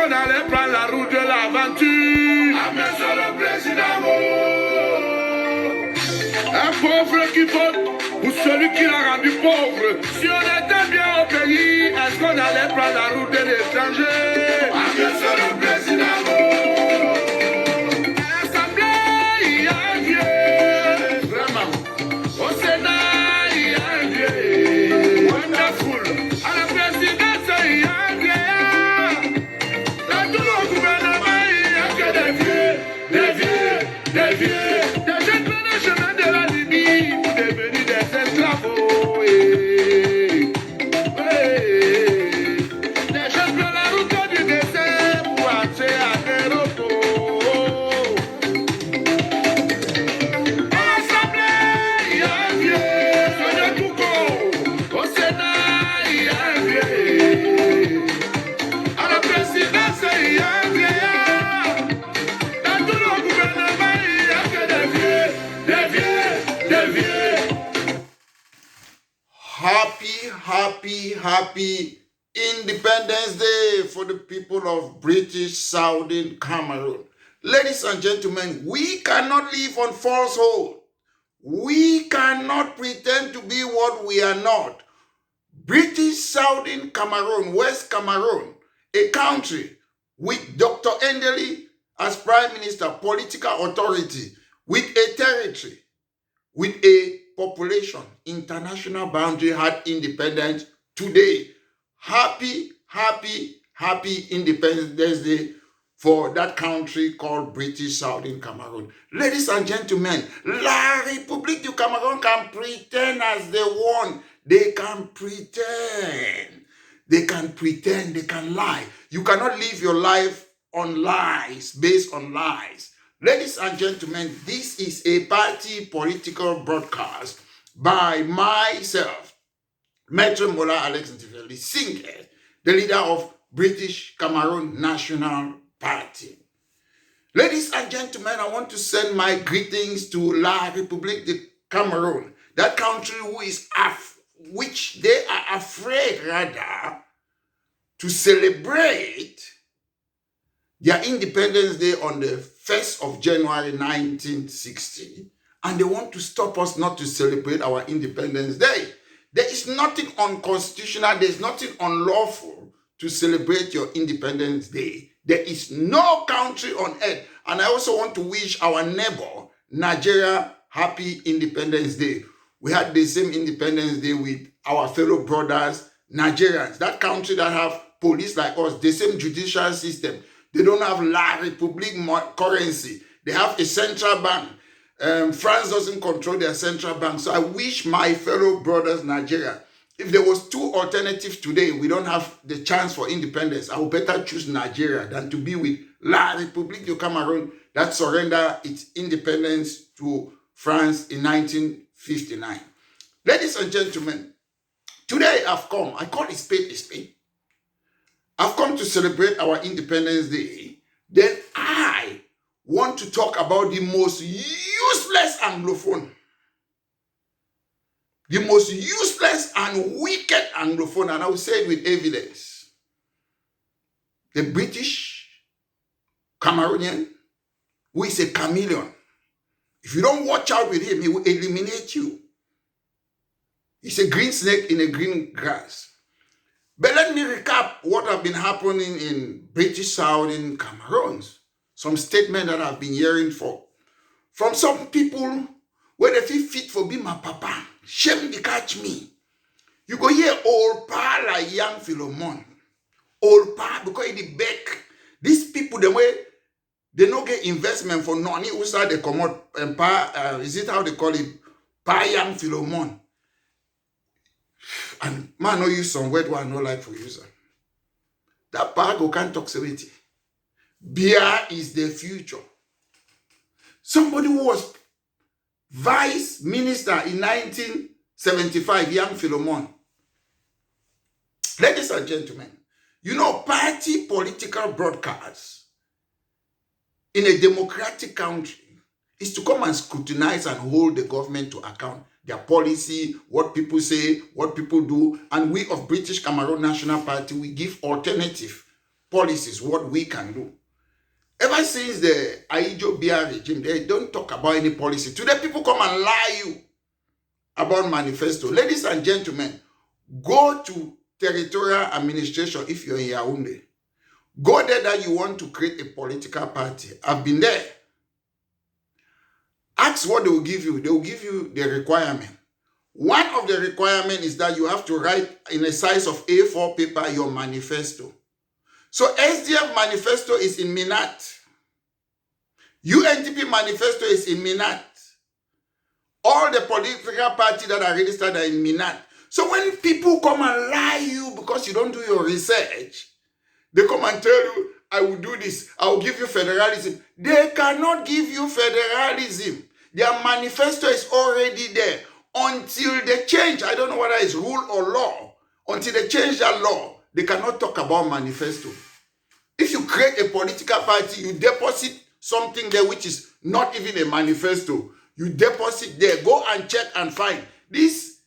qu'on allait prendre la route de l'aventure? Ah, monsieur le président, un pauvre qui vote ou celui qui l'a rendu pauvre. Si on était bien au pays, est-ce qu'on allait prendre la route de l'étranger? Ah, monsieur le président, à l'Assemblée, il y a un vieux. Vraiment. Au Sénat, il y a un vieux. Wonderful. À la présidence, il y a un vieux. Dans tout le gouvernement, il n'y a que des vieux, des vieux, des vieux. Des jeunes prennent le chemin de la Libye pour devenir des esclaves. Des jeunes prennent la route du désert pour accéder à l'Europe. À l'Assemblée, il y a un vieux. Sonia Touko. Au Sénat, il y a un vieux. À la présidence, il y a un vieillard. Dans tout le gouvernement, il n'y a que des vieux, des vieux, des vieux. Happy Independence Day for the people of British Southern Cameroon. Ladies and gentlemen, we cannot live on falsehood. We cannot pretend to be what we are not. British Southern Cameroon, West Cameroon, a country with Dr. Endeli as Prime Minister, political authority, with a territory, with a population, international boundary, had independence today. Happy Independence Day for that country called British Southern Cameroon. Ladies and gentlemen, La République du Cameroon can pretend as they want. They can pretend. They can lie. You cannot live your life on lies, based on lies. Ladies and gentlemen, this is a party political broadcast by myself, Maître Mola Alex Ntifeli Singh, the leader of British Cameroon National Party. Ladies and gentlemen, I want to send my greetings to La République de Cameroon, that country which they are afraid rather to celebrate their Independence Day on the 1st of January 1960, and they want to stop us not to celebrate our Independence Day. There is nothing unconstitutional, there is nothing unlawful to celebrate your Independence Day. There is no country on earth. And I also want to wish our neighbor, Nigeria, happy Independence Day. We had the same Independence Day with our fellow brothers, Nigerians, that country that have police like us, the same judicial system. They don't have La République currency. They have a central bank. France doesn't control their central bank. So I wish my fellow brothers, Nigeria, if there was two alternatives today, we don't have the chance for independence, I would better choose Nigeria than to be with La République du Cameroon that surrendered its independence to France in 1959. Ladies and gentlemen, today I've come, I call it spade a spade. I've come to celebrate our Independence Day. Then I want to talk about the most useless anglophone. The most useless and wicked anglophone, and I will say it with evidence. The British Cameroonian, who is a chameleon. If you don't watch out with him, he will eliminate you. He's a green snake in a green grass. But let me recap what have been happening in British Southern Cameroon. Some statement that I've been hearing from some people where they feel fit for being my papa. Shame to catch me. You go hear old pa like young Philemon. Old pa because in the back. These people, the way they don't get investment for none. Also they come out and pa, is it how they call it? Pa young Philemon. And man, no use some word one no like for user. That pa go can't talk with it. Beer is the future. Somebody who was vice minister in 1975, young Philemon. Ladies and gentlemen, you know, party political broadcasts in a democratic country is to come and scrutinize and hold the government to account. Their policy, what people say, what people do, and we of British Cameroon National Party, we give alternative. policies, what we can do. Ever since the Aijo Bia regime, they don't talk about any policy. Today, people come and lie you about manifesto. Ladies and gentlemen, go to territorial administration if you're in Yaoundé. Go there that you want to create a political party. I've been there. Ask what they will give you. They will give you the requirement. One of the requirements is that you have to write in a size of A4 paper your manifesto. So SDF manifesto is in Minat. UNTP manifesto is in Minat. All the political parties that are registered are in Minat. So when people come and lie you because you don't do your research, they come and tell you, I will do this, I will give you federalism. They cannot give you federalism. Their manifesto is already there. Until they change, I don't know whether it's rule or law, until they change that law, they cannot talk about manifesto. If you create a political party, you deposit something there which is not even a manifesto. You deposit there, go and check and find. This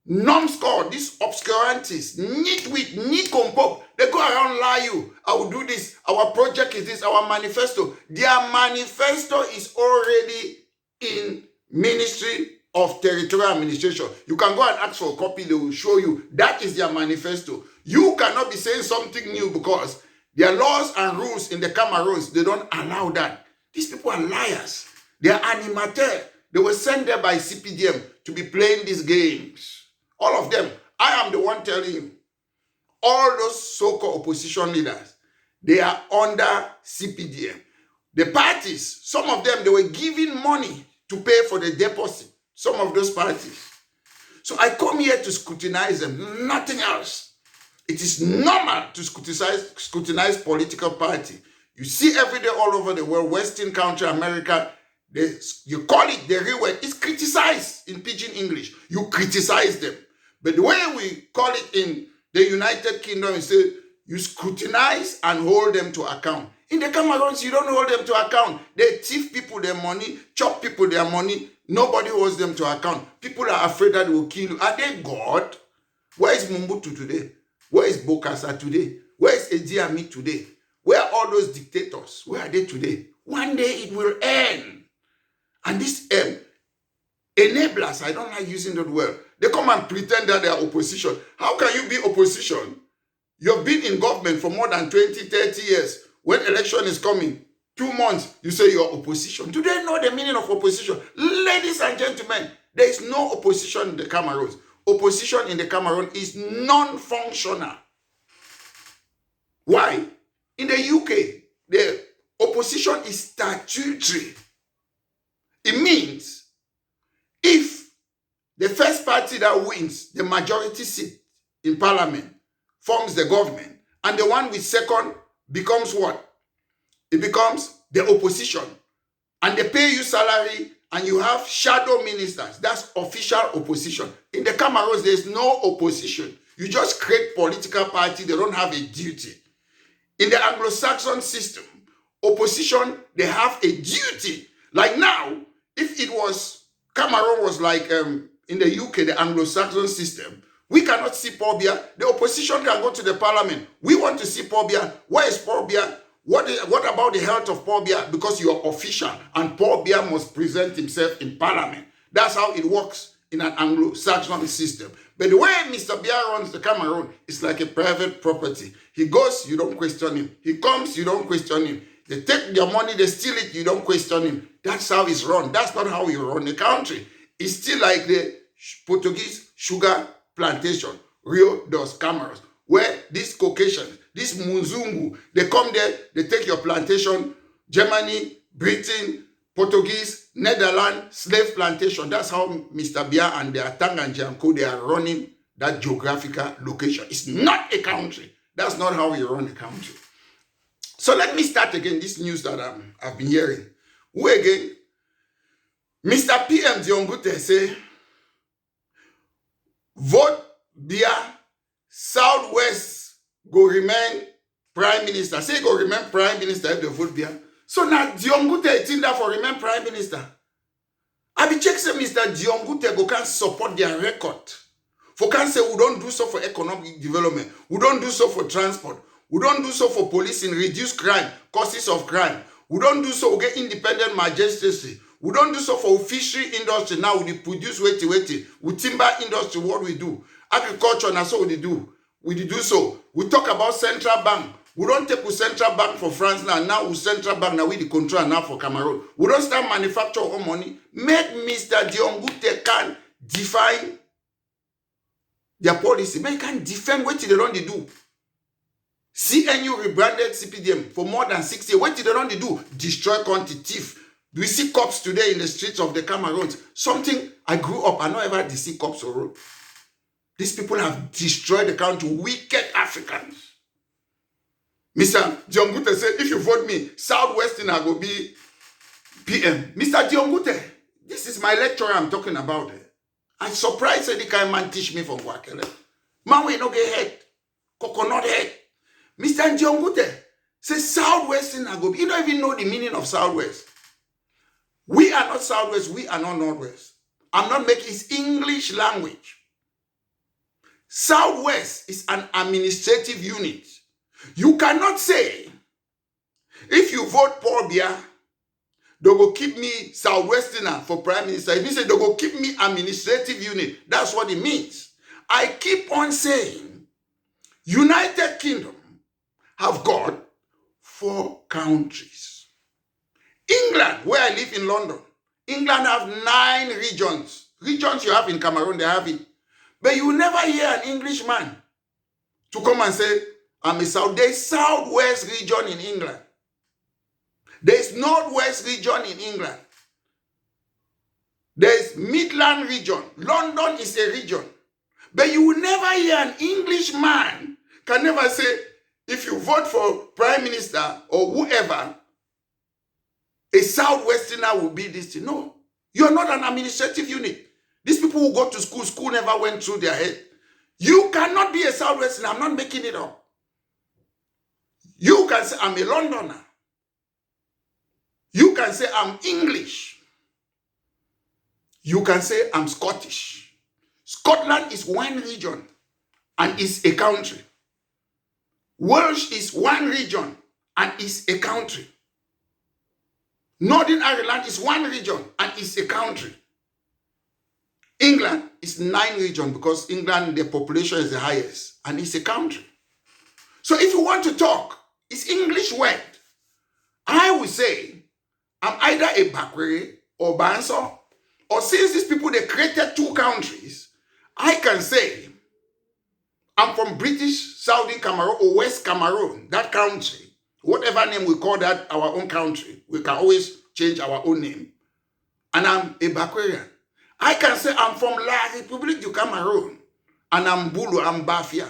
numbskull, these obscurantists, nitwit, nincompoop, they go around lie you. I will do this, our project is this, our manifesto. Their manifesto is already in Ministry of Territorial Administration. You can go and ask for a copy, they will show you. That is their manifesto. You cannot be saying something new because their laws and rules in the Cameroons, they don't allow that. These people are liars. They are animateurs. They were sent there by CPDM to be playing these games. All of them. I am the one telling you. All those so-called opposition leaders, they are under CPDM. The parties, some of them, they were giving money to pay for the deposit. Some of those parties. So I come here to scrutinize them, nothing else. It is normal to scrutinize political party. You see every day all over the world, Western country, America, you call it the real word. It's criticized in pidgin English. You criticize them. But the way we call it in the United Kingdom is you scrutinize and hold them to account. In the Cameroons, you don't hold them to account. They thief people their money, chop people their money. Nobody holds them to account. People are afraid that they will kill you. Are they God? Where is Mobutu today? Where is Bokassa today? Where is Idi Amin today? Where are all those dictators? Where are they today? One day it will end. And this enablers, I don't like using that word. They come and pretend that they are opposition. How can you be opposition? You've been in government for more than 20, 30 years. When election is coming, 2 months, you say you're opposition. Do they know the meaning of opposition? Ladies and gentlemen, there is no opposition in the Cameroons. Opposition in the Cameroon is non-functional. Why? In the UK, the opposition is statutory. It means if the first party that wins the majority seat in parliament forms the government, and the one with second becomes what? It becomes the opposition. And they pay you salary and you have shadow ministers. That's official opposition. In the Cameroons, there's no opposition. You just create political party. They don't have a duty. In the Anglo-Saxon system, opposition, they have a duty. Like now, if it was, Cameroon was like in the UK, the Anglo-Saxon system, we cannot see Paul Biya. The opposition can go to the parliament. We want to see Paul Biya. Where is Paul Biya? What about the health of Paul Biya? Because you are official and Paul Biya must present himself in parliament. That's how it works in an Anglo-Saxon system. But the way Mr. Biya runs the Cameroon is like a private property. He goes, you don't question him. He comes, you don't question him. They take their money, they steal it, you don't question him. That's how it's run. That's not how you run the country. It's still like the Portuguese sugar plantation, Rio dos Cameros, where these Caucasians, this Muzungu, they come there, they take your plantation, Germany, Britain, Portuguese, Netherlands, slave plantation. That's how Mr. Biya and their Tang and Janko, they are running that geographical location. It's not a country. That's not how you run a country. So let me start again this news that I've been hearing. Who again? Mr. PM Diongute say, vote Biya, Southwest go remain Prime Minister. Say go remain Prime Minister if they vote Biya. So now Diongute is in there for remain Prime Minister. I be check say Mr. Diongute go can support their record. For can say we don't do so for economic development. We don't do so for transport. We don't do so for policing, reduce crime, causes of crime. We don't do so, we get independent magistracy. We don't do so for fishery industry. Now we produce waiting. With timber industry, what we do? Agriculture, that's what we do. We do so. We talk about central bank. We don't take with central bank for France now. Now with central bank, now we the control now for Cameroon. We don't start manufacture our own money. Make Mr. Diongute can define their policy. But he can defend what they don't do. CNU rebranded CPDM for more than 6 years. What did they don't do? Destroy country, thief. We see cops today in the streets of the Cameroons. Something I grew up, I don't ever see cops on road. These people have destroyed the country. Wicked Africans. Mr. Diongute said, if you vote me, Southwestern I will be PM. Mr. Diongute, this is my lecturer I'm talking about. I'm surprised that the kind man teach me from Wakele. Man, we no get head. Coconut head. Mr. Diongute says Southwestern I go be. You don't even know the meaning of Southwest. We are not Southwest, we are not Northwest. I'm not making it's English language. Southwest is an administrative unit. You cannot say, if you vote Paul Biya, they will keep me Southwesterner for Prime Minister. If you say they will keep me administrative unit, that's what it means. I keep on saying, United Kingdom have got 4 countries. England, where I live in London, England have 9 regions. Regions you have in Cameroon, they have it. But you will never hear an Englishman to come and say, I'm a South. There's Southwest region in England. There's Northwest region in England. There's Midland region. London is a region. But you will never hear an Englishman can never say, if you vote for Prime Minister or whoever, a Southwesterner will be this thing. No, you're not an administrative unit. These people who go to school never went through their head. You cannot be a Southwesterner. I'm not making it up. You can say, I'm a Londoner. You can say, I'm English. You can say, I'm Scottish. Scotland is one region and is a country. Welsh is one region and is a country. Northern Ireland is one region and is a country. England is 9 regions because England, the population is the highest and it's a country. So if you want to talk, it's English word. I would say, I'm either a Bakwere or Banso, or since these people, they created 2 countries, I can say, I'm from British Southern Cameroon or West Cameroon, that country, whatever name we call that our own country, we can always change our own name. And I'm a Bakwerian. I can say I'm from La République du Cameroon, and I'm Bulu, I'm Bafia.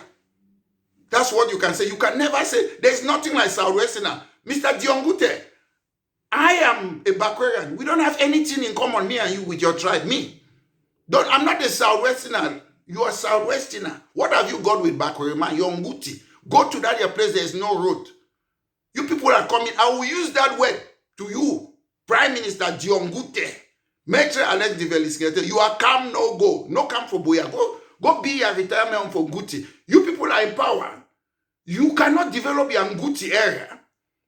That's what you can say. You can never say, there's nothing like Southwesterner. Mr. Diongute, I am a Bakwerian. We don't have anything in common, me and you, with your tribe. I'm not a Southwesterner. You are Southwesterner. What have you got with Bakweri, man? You're Nguti. Go to that your place, there's no road. You people are coming. I will use that word to you, Prime Minister Diongute. Maitre Alex Develisquete, you are come, no go. No come for Boya. Go be a retirement for Nguti. You people are in power. You cannot develop your Nguti area.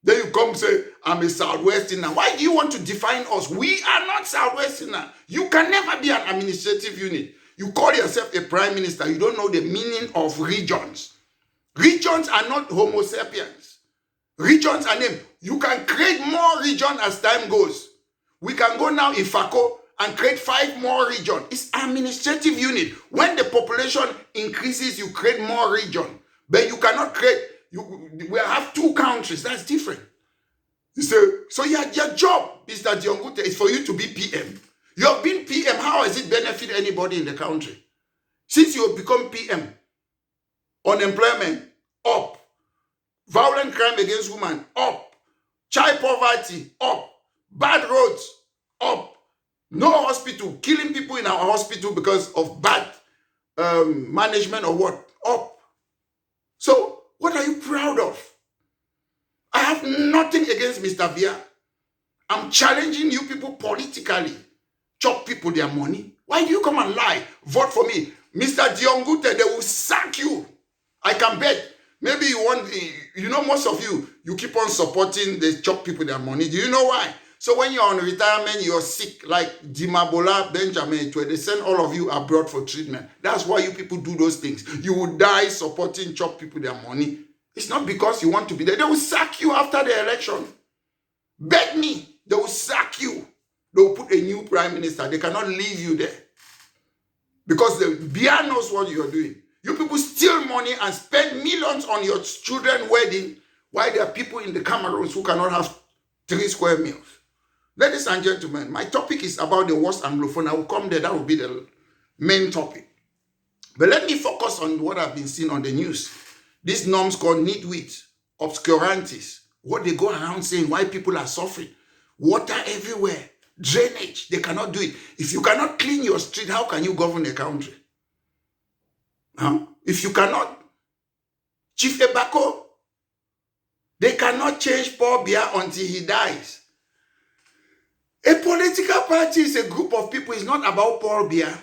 Then you come say, I'm a Southwesterner. Why do you want to define us? We are not Southwesterner. You can never be an administrative unit. You call yourself a prime minister. You don't know the meaning of regions. Regions are not Homo sapiens. Regions are named. You can create more regions as time goes. We can go now in Fako and create 5 more regions. It's administrative unit. When the population increases, you create more region. But you cannot create, we have 2 countries. That's different. You say, so your job, Mr. Diongute, is for you to be PM. You have been PM. How has it benefit anybody in the country? Since you have become PM, unemployment, up. Violent crime against women, up. Child poverty, up. Bad roads, up. No hospital, killing people in our hospital because of bad management or what, up. So, what are you proud of? I have nothing against Mr. Biya. I'm challenging you people politically. Chop people their money. Why do you come and lie? Vote for me. Mr. Diongute, they will sack you. I can bet Maybe you want, most of you keep on supporting the chop people their money. Do you know why? So when you're on retirement, you're sick, like Dimabola, Benjamin, they send all of you abroad for treatment. That's why you people do those things. You will die supporting chop people their money. It's not because you want to be there. They will sack you after the election. Bet me, they will sack you. They will put a new prime minister. They cannot leave you there. Because the BIA knows what you're doing. You people steal money and spend millions on your children's wedding, while there are people in the Cameroons who cannot have 3 square meals. Ladies and gentlemen, my topic is about the worst anglophone. I will come there. That will be the main topic. But let me focus on what I've been seeing on the news. These norms called nitwit, obscurantists, what they go around saying, why people are suffering. Water everywhere, drainage, they cannot do it. If you cannot clean your street, how can you govern a country? If you cannot, Chief Ebako, they cannot change Paul Biya until he dies. A political party is a group of people. It's not about Paul Biya.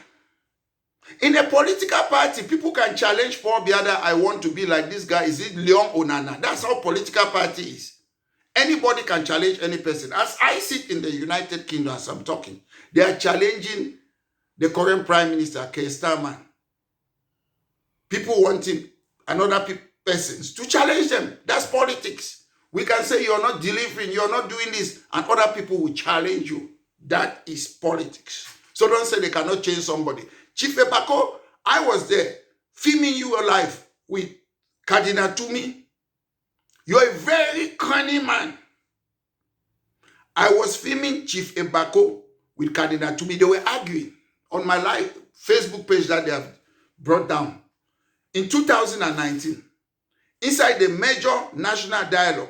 In a political party, people can challenge Paul Biya that I want to be like this guy. Is it Leon Onana? That's how political party is. Anybody can challenge any person. As I sit in the United Kingdom as I'm talking, they are challenging the current Prime Minister, Keir Starmer. People wanting another persons to challenge them. That's politics. We can say you're not delivering, you're not doing this, and other people will challenge you. That is politics. So don't say they cannot change somebody. Chief Ebako, I was there filming you alive with Cardinal Tumi. You're a very cunning man. I was filming Chief Ebako with Cardinal Tumi. They were arguing on my live Facebook page that they have brought down. In 2019, inside the major national dialogue,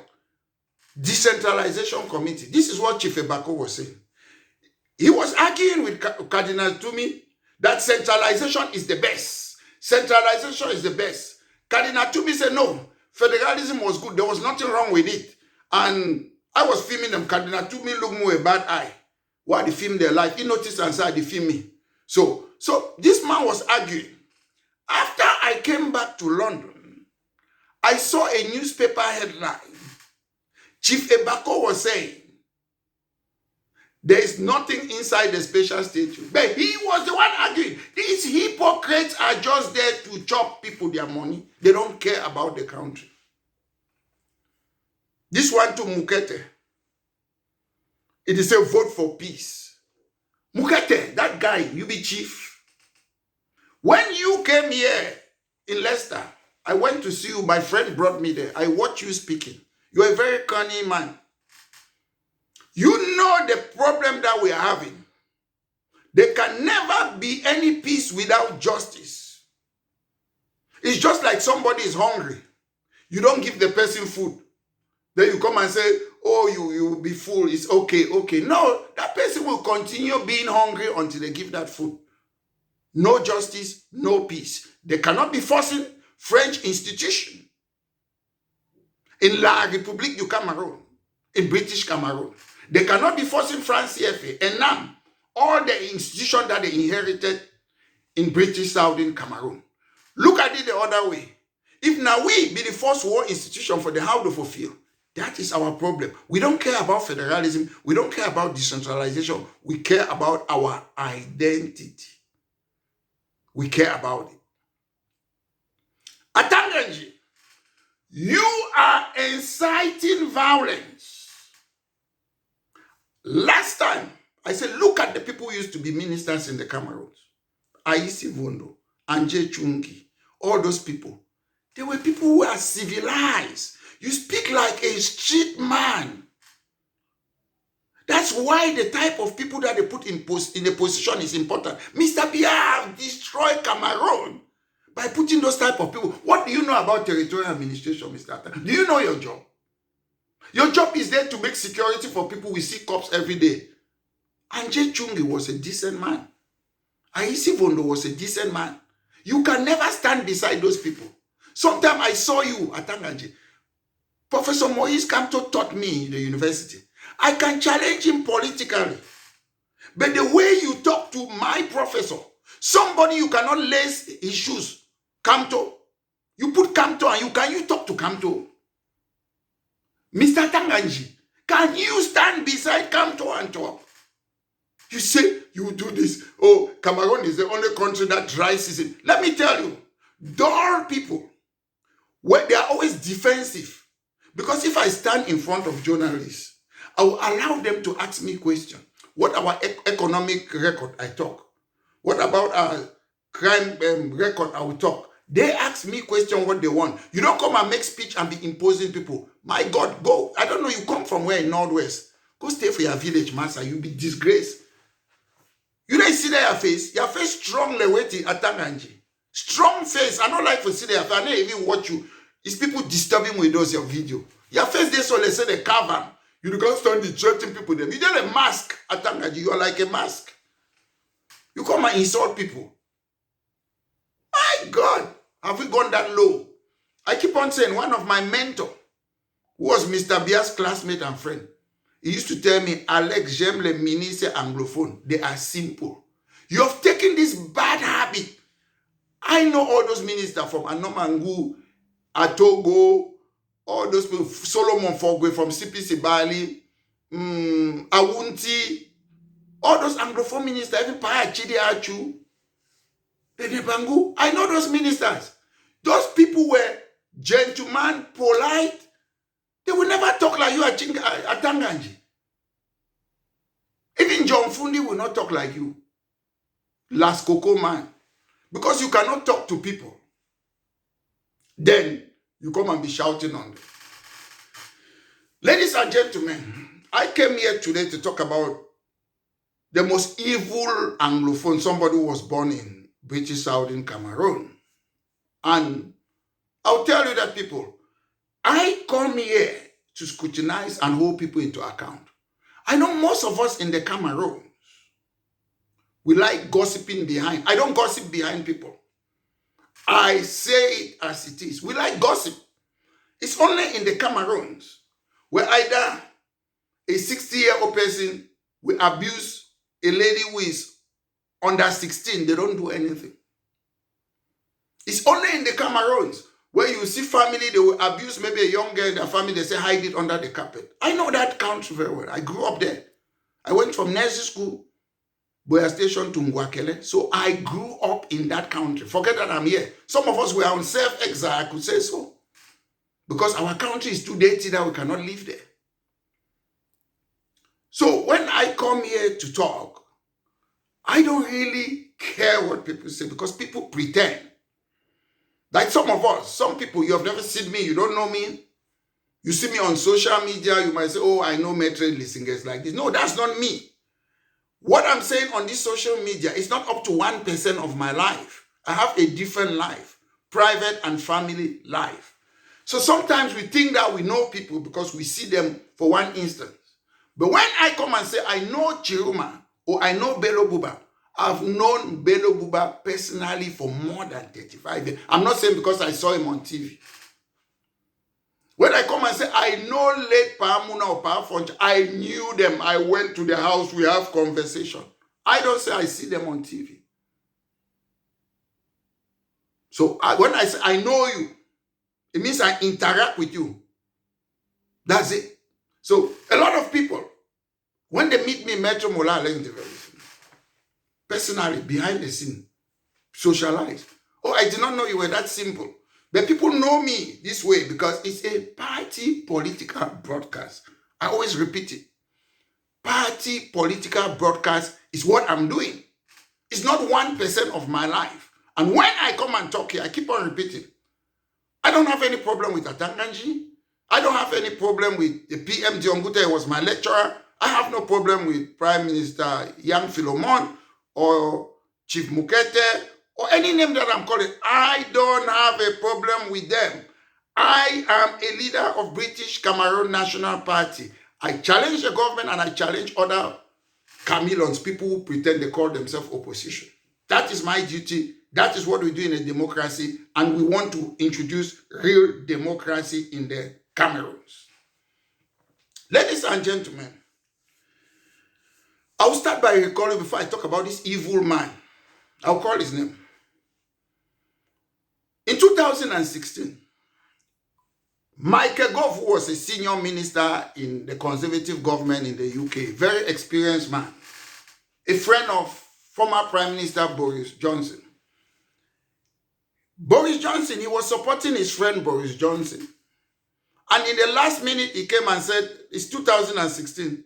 decentralization committee, this is what Chief Ebako was saying. He was arguing with Cardinal Tumi that centralization is the best. Centralization is the best. Cardinal Tumi said, no, federalism was good. There was nothing wrong with it. And I was filming them. Cardinal Tumi looked me with a bad eye while they filmed their life. He noticed and said, they filmed me. So this man was arguing. After I came back to London, I saw a newspaper headline. Chief Ebako was saying, there is nothing inside the special statute. But he was the one arguing. These hypocrites are just there to chop people their money. They don't care about the country. This one to Mukete. It is a vote for peace. Mukete, that guy, you be chief. When you came here in Leicester, I went to see you. My friend brought me there. I watched you speaking. You're a very cunning man. You know the problem that we are having. There can never be any peace without justice. It's just like somebody is hungry. You don't give the person food. Then you come and say, oh, you will be full. It's okay. No, that person will continue being hungry until they give that food. No justice, no peace. They cannot be forcing French institution. In La République du Cameroun, in British Cameroon, they cannot be forcing France CFA and NAM, all the institutions that they inherited in British Southern Cameroon. Look at it the other way. If now we be the first war institution for the how to fulfill, that is our problem. We don't care about federalism. We don't care about decentralization. We care about our identity. We care about it. Atanganji, you are inciting violence. Last time, I said, look at the people who used to be ministers in the Cameroons. Aisi Vondo, Anje Chungi, all those people. They were people who are civilized. You speak like a street man. That's why the type of people that they put in a position is important. Mr. Biya have destroyed Cameroon by putting those type of people. What do you know about territorial administration, Mr. Atta? Do you know your job? Your job is there to make security for people. We see cops every day. Anje Chungi was a decent man. Aisi Vondo was a decent man. You can never stand beside those people. Sometime I saw you at Tanganji. Professor Moise Kamto taught me in the university. I can challenge him politically. But the way you talk to my professor, somebody you cannot lace his shoes, Kamto, You put Kamto and can you talk to Kamto? Mr. Tanganji, can you stand beside Kamto and talk? You say you do this. Oh, Cameroon is the only country that dry season. Let me tell you, dull people, where they are always defensive. Because if I stand in front of journalists, I will allow them to ask me questions. What about economic record? I talk. What about our crime record? I will talk. They ask me question what they want. You don't come and make speech and be imposing people. My God, go. I don't know, you come from where in Northwest. Go stay for your village, master. You'll be disgraced. You don't see their face. Your face strongly waiting at Tanganji. Strong face. I don't like to see their face. I don't even watch you. It's people disturbing with those your video. Your face, they so they say they cover. You can't stand the threatening people. Them. You get a mask at Tanganji. You are like a mask. You come and insult people. My God. Have we gone that low? I keep on saying one of my mentor, who was Mr. Bia's classmate and friend, he used to tell me, Alex, j'aime les ministres anglophones. They are simple. You have taken this bad habit. I know all those ministers from Anomangu, Atogo, all those people, Solomon Fogwe from CPC Bali, Awunti, all those anglophone ministers, even Paya Chidi Achu, Benebangu. I know those ministers. Those people were gentlemen, polite. They will never talk like you at Tanganji. Even John Fundi will not talk like you. Last Coco man. Because you cannot talk to people. Then you come and be shouting on them. Ladies and gentlemen, I came here today to talk about the most evil Anglophone, somebody who was born in British Southern Cameroon. And I'll tell you that, people, I come here to scrutinize and hold people into account. I know most of us in the Cameroon, we like gossiping behind. I don't gossip behind people. I say it as it is. We like gossip. It's only in the Cameroons where either a 60-year-old person will abuse a lady who is under 16. They don't do anything. It's only in the Cameroons where you see family, they will abuse maybe a young girl in their family, they say hide it under the carpet. I know that country very well. I grew up there. I went from nursery school, Boya Station to Ngwakele. So I grew up in that country. Forget that I'm here. Some of us were on self-exile, I could say so. Because our country is too dirty that we cannot live there. So when I come here to talk, I don't really care what people say because people pretend. Like some of us, some people, you have never seen me, you don't know me. You see me on social media, you might say, oh, I know Metre listeners like this. No, that's not me. What I'm saying on this social media is not up to 1% of my life. I have a different life, private and family life. So sometimes we think that we know people because we see them for one instance. But when I come and say, I know Chiruma or I know Bello Buba, I've known Bello Buba personally for more than 35 years. I'm not saying because I saw him on TV. When I come and say, I know late Paamuna or Paafonch, I knew them. I went to the house, we have conversation. I don't say I see them on TV. So when I say I know you, it means I interact with you. That's it. So a lot of people, when they meet me, Metro Mola, personally, behind the scene, socialize. Oh, I did not know you were that simple. But people know me this way because it's a party political broadcast. I always repeat it. Party political broadcast is what I'm doing. It's not 1% of my life. And when I come and talk here, I keep on repeating. I don't have any problem with Atanganji. I don't have any problem with the PM Diongute, was my lecturer. I have no problem with Prime Minister Yang Philomon or Chief Mukete or any name that I'm calling. I don't have a problem with them. I am a leader of British Cameroon National Party. I challenge the government and I challenge other chameleons, people who pretend they call themselves opposition. That is my duty. That is what we do in a democracy, and we want to introduce real democracy in the Cameroons. Ladies and gentlemen, I'll start by recalling before I talk about this evil man. I'll call his name. In 2016, Michael Gove, who was a senior minister in the Conservative government in the UK, very experienced man, a friend of former Prime Minister Boris Johnson. Boris Johnson, he was supporting his friend Boris Johnson. And in the last minute, he came and said, it's 2016.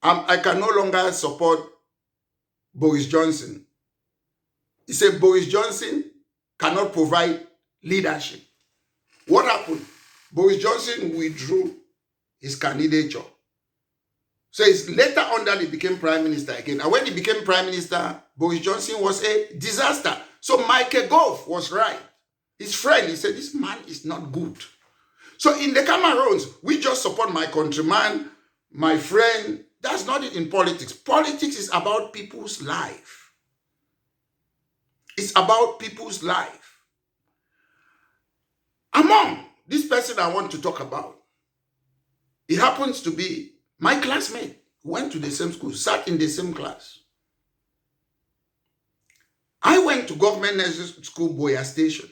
I can no longer support Boris Johnson. He said Boris Johnson cannot provide leadership. What happened? Boris Johnson withdrew his candidature. So it's later on that he became prime minister again. And when he became prime minister, Boris Johnson was a disaster. So Michael Gove was right. His friend, he said, this man is not good. So in the Cameroons, we just support my countryman, my friend. That's not it in politics. Politics is about people's life. It's about people's life. Among this person I want to talk about, he happens to be my classmate, went to the same school, sat in the same class. I went to government nursery school, Boya Station.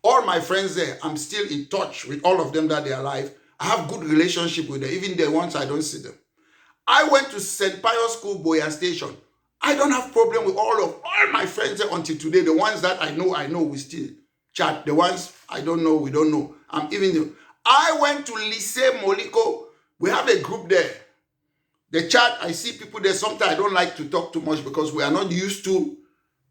All my friends there, I'm still in touch with all of them that they are alive. I have good relationship with them, even the ones I don't see them. I went to St. Pius School, Boya Station. I don't have problem with all my friends there until today. The ones that I know, we still chat. The ones I don't know, we don't know. I went to Lycée Moliko. We have a group there. The chat, I see people there. Sometimes I don't like to talk too much because we are not used to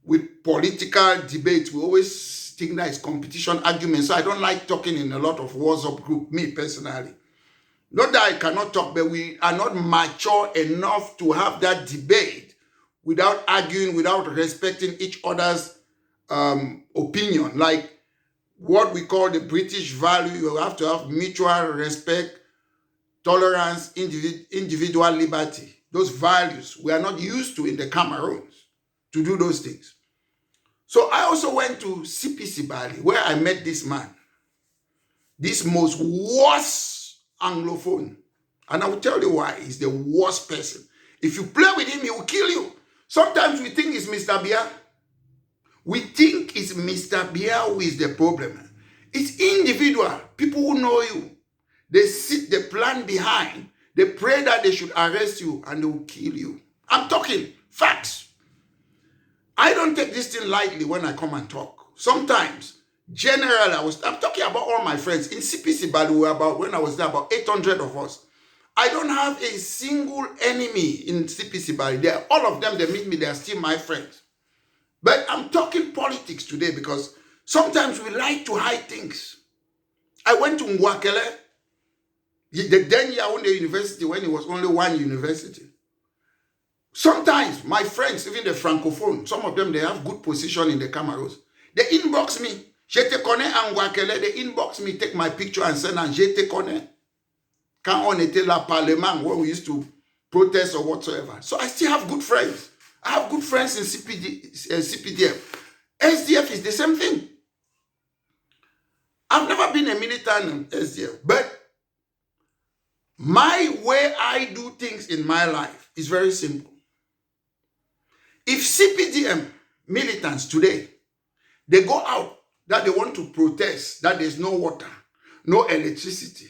with political debate. We always think that it's competition argument. So I don't like talking in a lot of WhatsApp group, me personally. Not that I cannot talk, but we are not mature enough to have that debate without arguing, without respecting each other's opinion. Like what we call the British value, you have to have mutual respect, tolerance, individual liberty. Those values we are not used to in the Cameroons to do those things. So I also went to CPC Padi, where I met this man, this most worst anglophone. And I will tell you why. He's the worst person. If you play with him, he will kill you. Sometimes we think it's Mr. Bia. We think it's Mr. Bia who is the problem. It's individual. People who know you. They plan behind. They pray that they should arrest you and they will kill you. I'm talking facts. I don't take this thing lightly when I come and talk. Sometimes, generally, I'm talking about all my friends. In CPC Padi, when I was there, about 800 of us. I don't have a single enemy in CPC Padi. All of them, they meet me, they are still my friends. But I'm talking politics today because sometimes we like to hide things. I went to Ngwakele, the then Yaoundé University, when it was only one university. Sometimes my friends, even the Francophone, some of them, they have good position in the Cameroons. They inbox me. Je te connais Ngwakele. They inbox me, take my picture and send and je te connais. Quand on était là, Parlement, where we used to protest or whatsoever. So I still have good friends. I have good friends in CPDF. SDF is the same thing. I've never been a militant in SDF, but my way I do things in my life is very simple. If CPDM militants today, they go out that they want to protest, that there's no water, no electricity,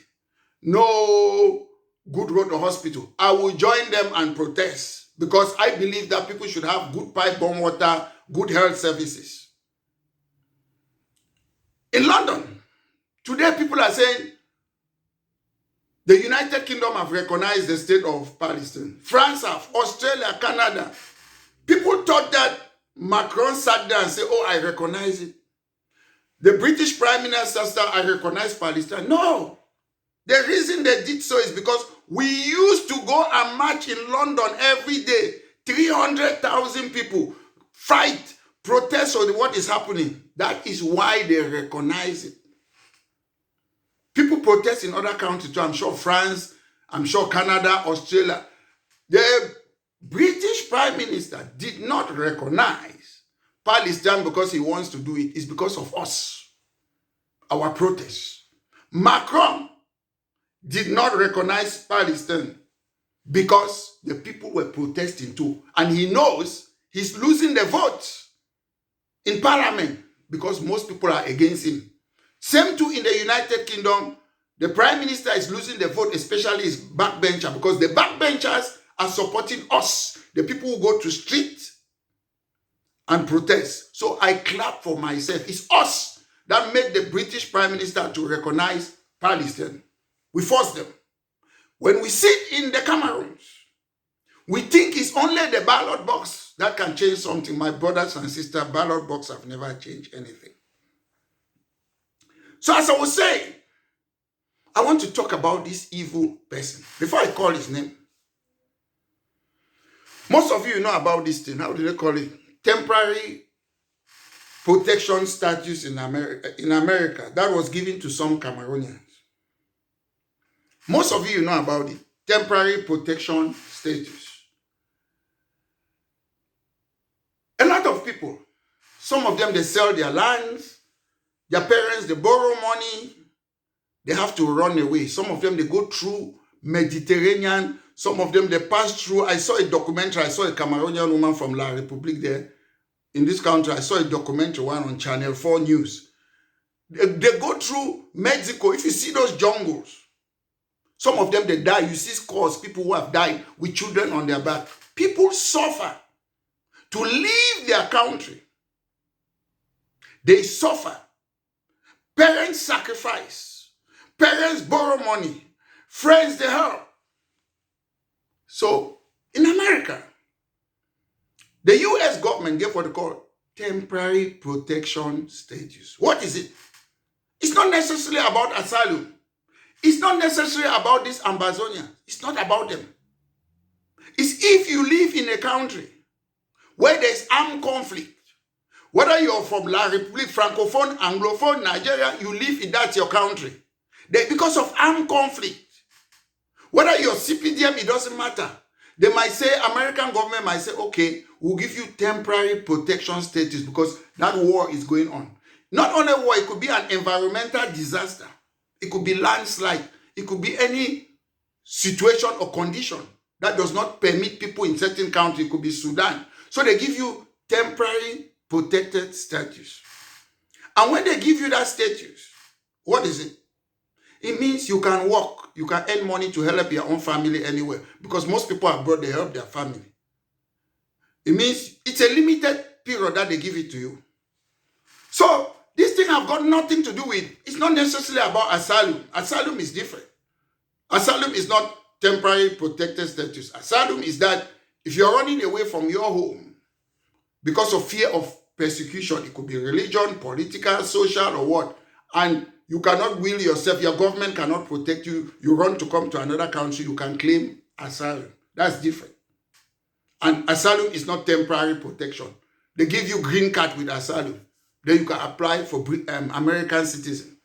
no good road or hospital, I will join them and protest because I believe that people should have good pipe-borne water, good health services. In London, today people are saying the United Kingdom have recognized the state of Palestine. France have, Australia, Canada. People thought that Macron sat there and said, oh, I recognize it. The British Prime Minister said, I recognize Palestine. No. The reason they did so is because we used to go and march in London every day. 300,000 people fight, protest on what is happening. That is why they recognize it. People protest in other countries too. I'm sure France, I'm sure Canada, Australia. The British Prime Minister did not recognize Palestine because he wants to do it. It's because of us, our protests. Macron did not recognize Palestine because the people were protesting too. And he knows he's losing the votes in parliament because most people are against him. Same too in the United Kingdom. The Prime Minister is losing the vote, especially his backbencher, because the backbenchers are supporting us, the people who go to street and protest. So I clap for myself. It's us that made the British Prime Minister to recognize Palestine. We forced them. When we sit in the Cameroons, we think it's only the ballot box that can change something. My brothers and sisters, ballot box have never changed anything. So as I was saying, I want to talk about this evil person. Before I call his name, most of you know about this thing. How do they call it? Temporary protection status in America. That was given to some Cameroonians. Most of you know about it. Temporary protection status. A lot of people, some of them, they sell their lands. Their parents, they borrow money. They have to run away. Some of them, they go through Mediterranean. Some of them, they pass through. I saw a documentary. I saw a Cameroonian woman from La République there. In this country, I saw a documentary one on Channel 4 News. They go through Mexico. If you see those jungles, some of them, they die. You see scores, people who have died with children on their back. People suffer to leave their country. They suffer. Parents sacrifice. Parents borrow money. Friends, they help. So, in America, the US government gave what they call temporary protection status. What is it? It's not necessarily about asylum. It's not necessarily about these Amazonians. It's not about them. It's if you live in a country where there's armed conflict, whether you're from La République, Francophone, Anglophone, Nigeria, you live in that's your country. Because of armed conflict, whether you're CPDM, it doesn't matter. They might say, American government might say, okay, we'll give you temporary protection status because that war is going on. Not only war, it could be an environmental disaster. It could be landslide. It could be any situation or condition that does not permit people in certain countries. It could be Sudan. So they give you temporary protected status. And when they give you that status, what is it? It means you can work, you can earn money to help your own family anywhere. Because most people abroad, they help their family. It means it's a limited period that they give it to you. So this thing have got nothing to do with, it's not necessarily about asylum. Asylum is different. Asylum is not temporary protected status. Asylum is that if you're running away from your home because of fear of persecution, it could be religion, political, social, or what, and you cannot will yourself, your government cannot protect you, you run to come to another country, you can claim asylum. That's different. And asylum is not temporary protection. They give you green card with asylum. Then you can apply for American citizen.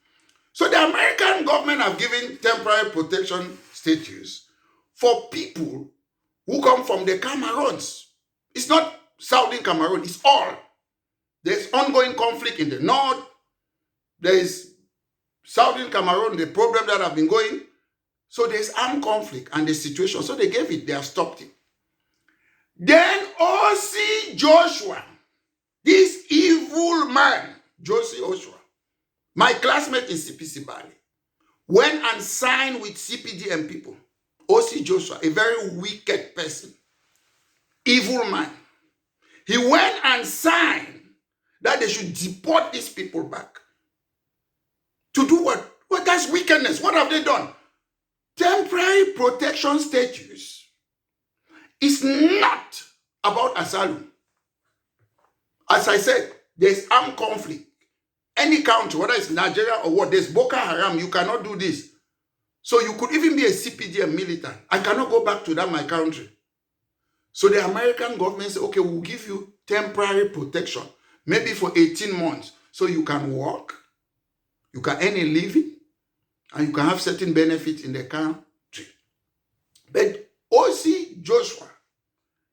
So the American government have given temporary protection status for people who come from the Cameroons. It's not Southern Cameroon, it's all. There's ongoing conflict in the north. There is Southern Cameroon, the problem that have been going. So there's armed conflict and the situation. So they gave it, they have stopped it. Then Osih Joshua, this evil man, Osih Joshua, my classmate in CPC Bali, went and signed with CPDM people. Osih Joshua, a very wicked person, evil man. He went and signed that they should deport these people back. To do what? Well, that's wickedness. What have they done? Temporary protection status is not about asylum. As I said, there's armed conflict. Any country, whether it's Nigeria or what, there's Boko Haram, you cannot do this. So you could even be a CPDM militant. I cannot go back to that, my country. So the American government said, okay, we'll give you temporary protection, maybe for 18 months, so you can work, you can earn a living, and you can have certain benefits in the country. But Osih Joshua,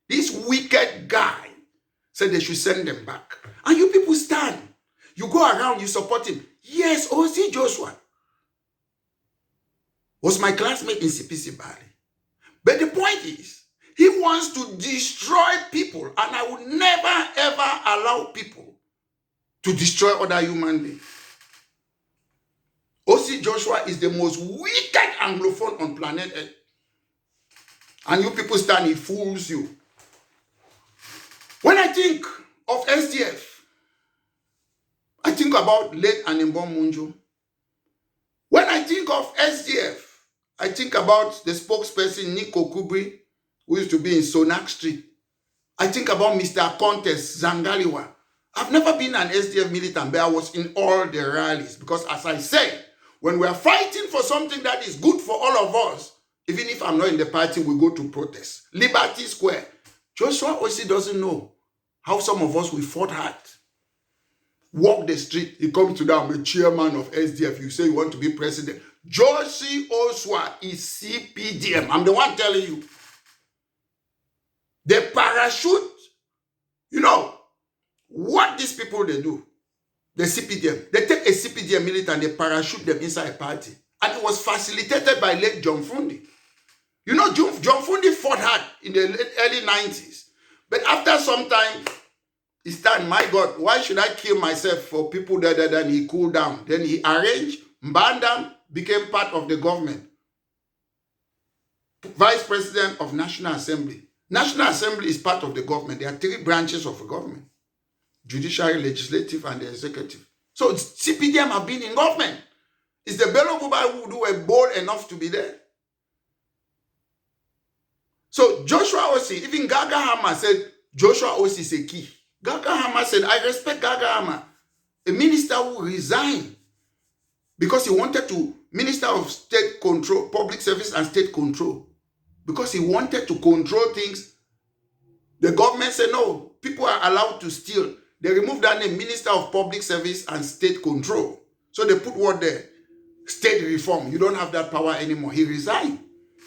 this wicked guy, said they should send them back. And you people stand. You go around, you support him. Yes, Osih Joshua was my classmate in CPC Bali. But the point is, he wants to destroy people, and I would never, ever allow people to destroy other human beings. Osih Joshua is the most wicked anglophone on planet Earth. And you people stand, he fools you. When I think of SDF, I think about late Animbon Munjo. When I think of SDF, I think about the spokesperson Nico Kubri, who used to be in Sonak Street. I think about Mr. Contes Zangaliwa. I've never been an SDF militant, but I was in all the rallies. Because as I said, when we are fighting for something that is good for all of us, even if I'm not in the party, we go to protest. Liberty Square. Joshua Osih doesn't know how some of us, we fought hard. Walk the street, he comes to that, I'm a chairman of SDF. You say you want to be president. Joshua Osih is CPDM. I'm the one telling you. The parachute, you know, what these people, they do, the CPDM, they take a CPDM militant and they parachute them inside a party. And it was facilitated by late John Fundi. You know, John Fundi fought hard in the early 90s. But after some time, he started, my God, why should I kill myself for people that then he cooled down? Then he arranged, Mbandam became part of the government. Vice President of National Assembly. National Assembly is part of the government. There are 3 branches of the government. Judiciary, legislative, and the executive. So CPDM have been in government. It's the Bello Bubai who were bold enough to be there. So Joshua Osih, even Gaga Hama said, Joshua Osih is a key. Gaga Hama said, I respect Gaga Hama, a minister who resigned because he wanted to, Minister of State Control, Public Service and State Control, because he wanted to control things. The government said, no, people are allowed to steal. They removed that name, Minister of Public Service and State Control. So they put what there? State reform. You don't have that power anymore. He resigned.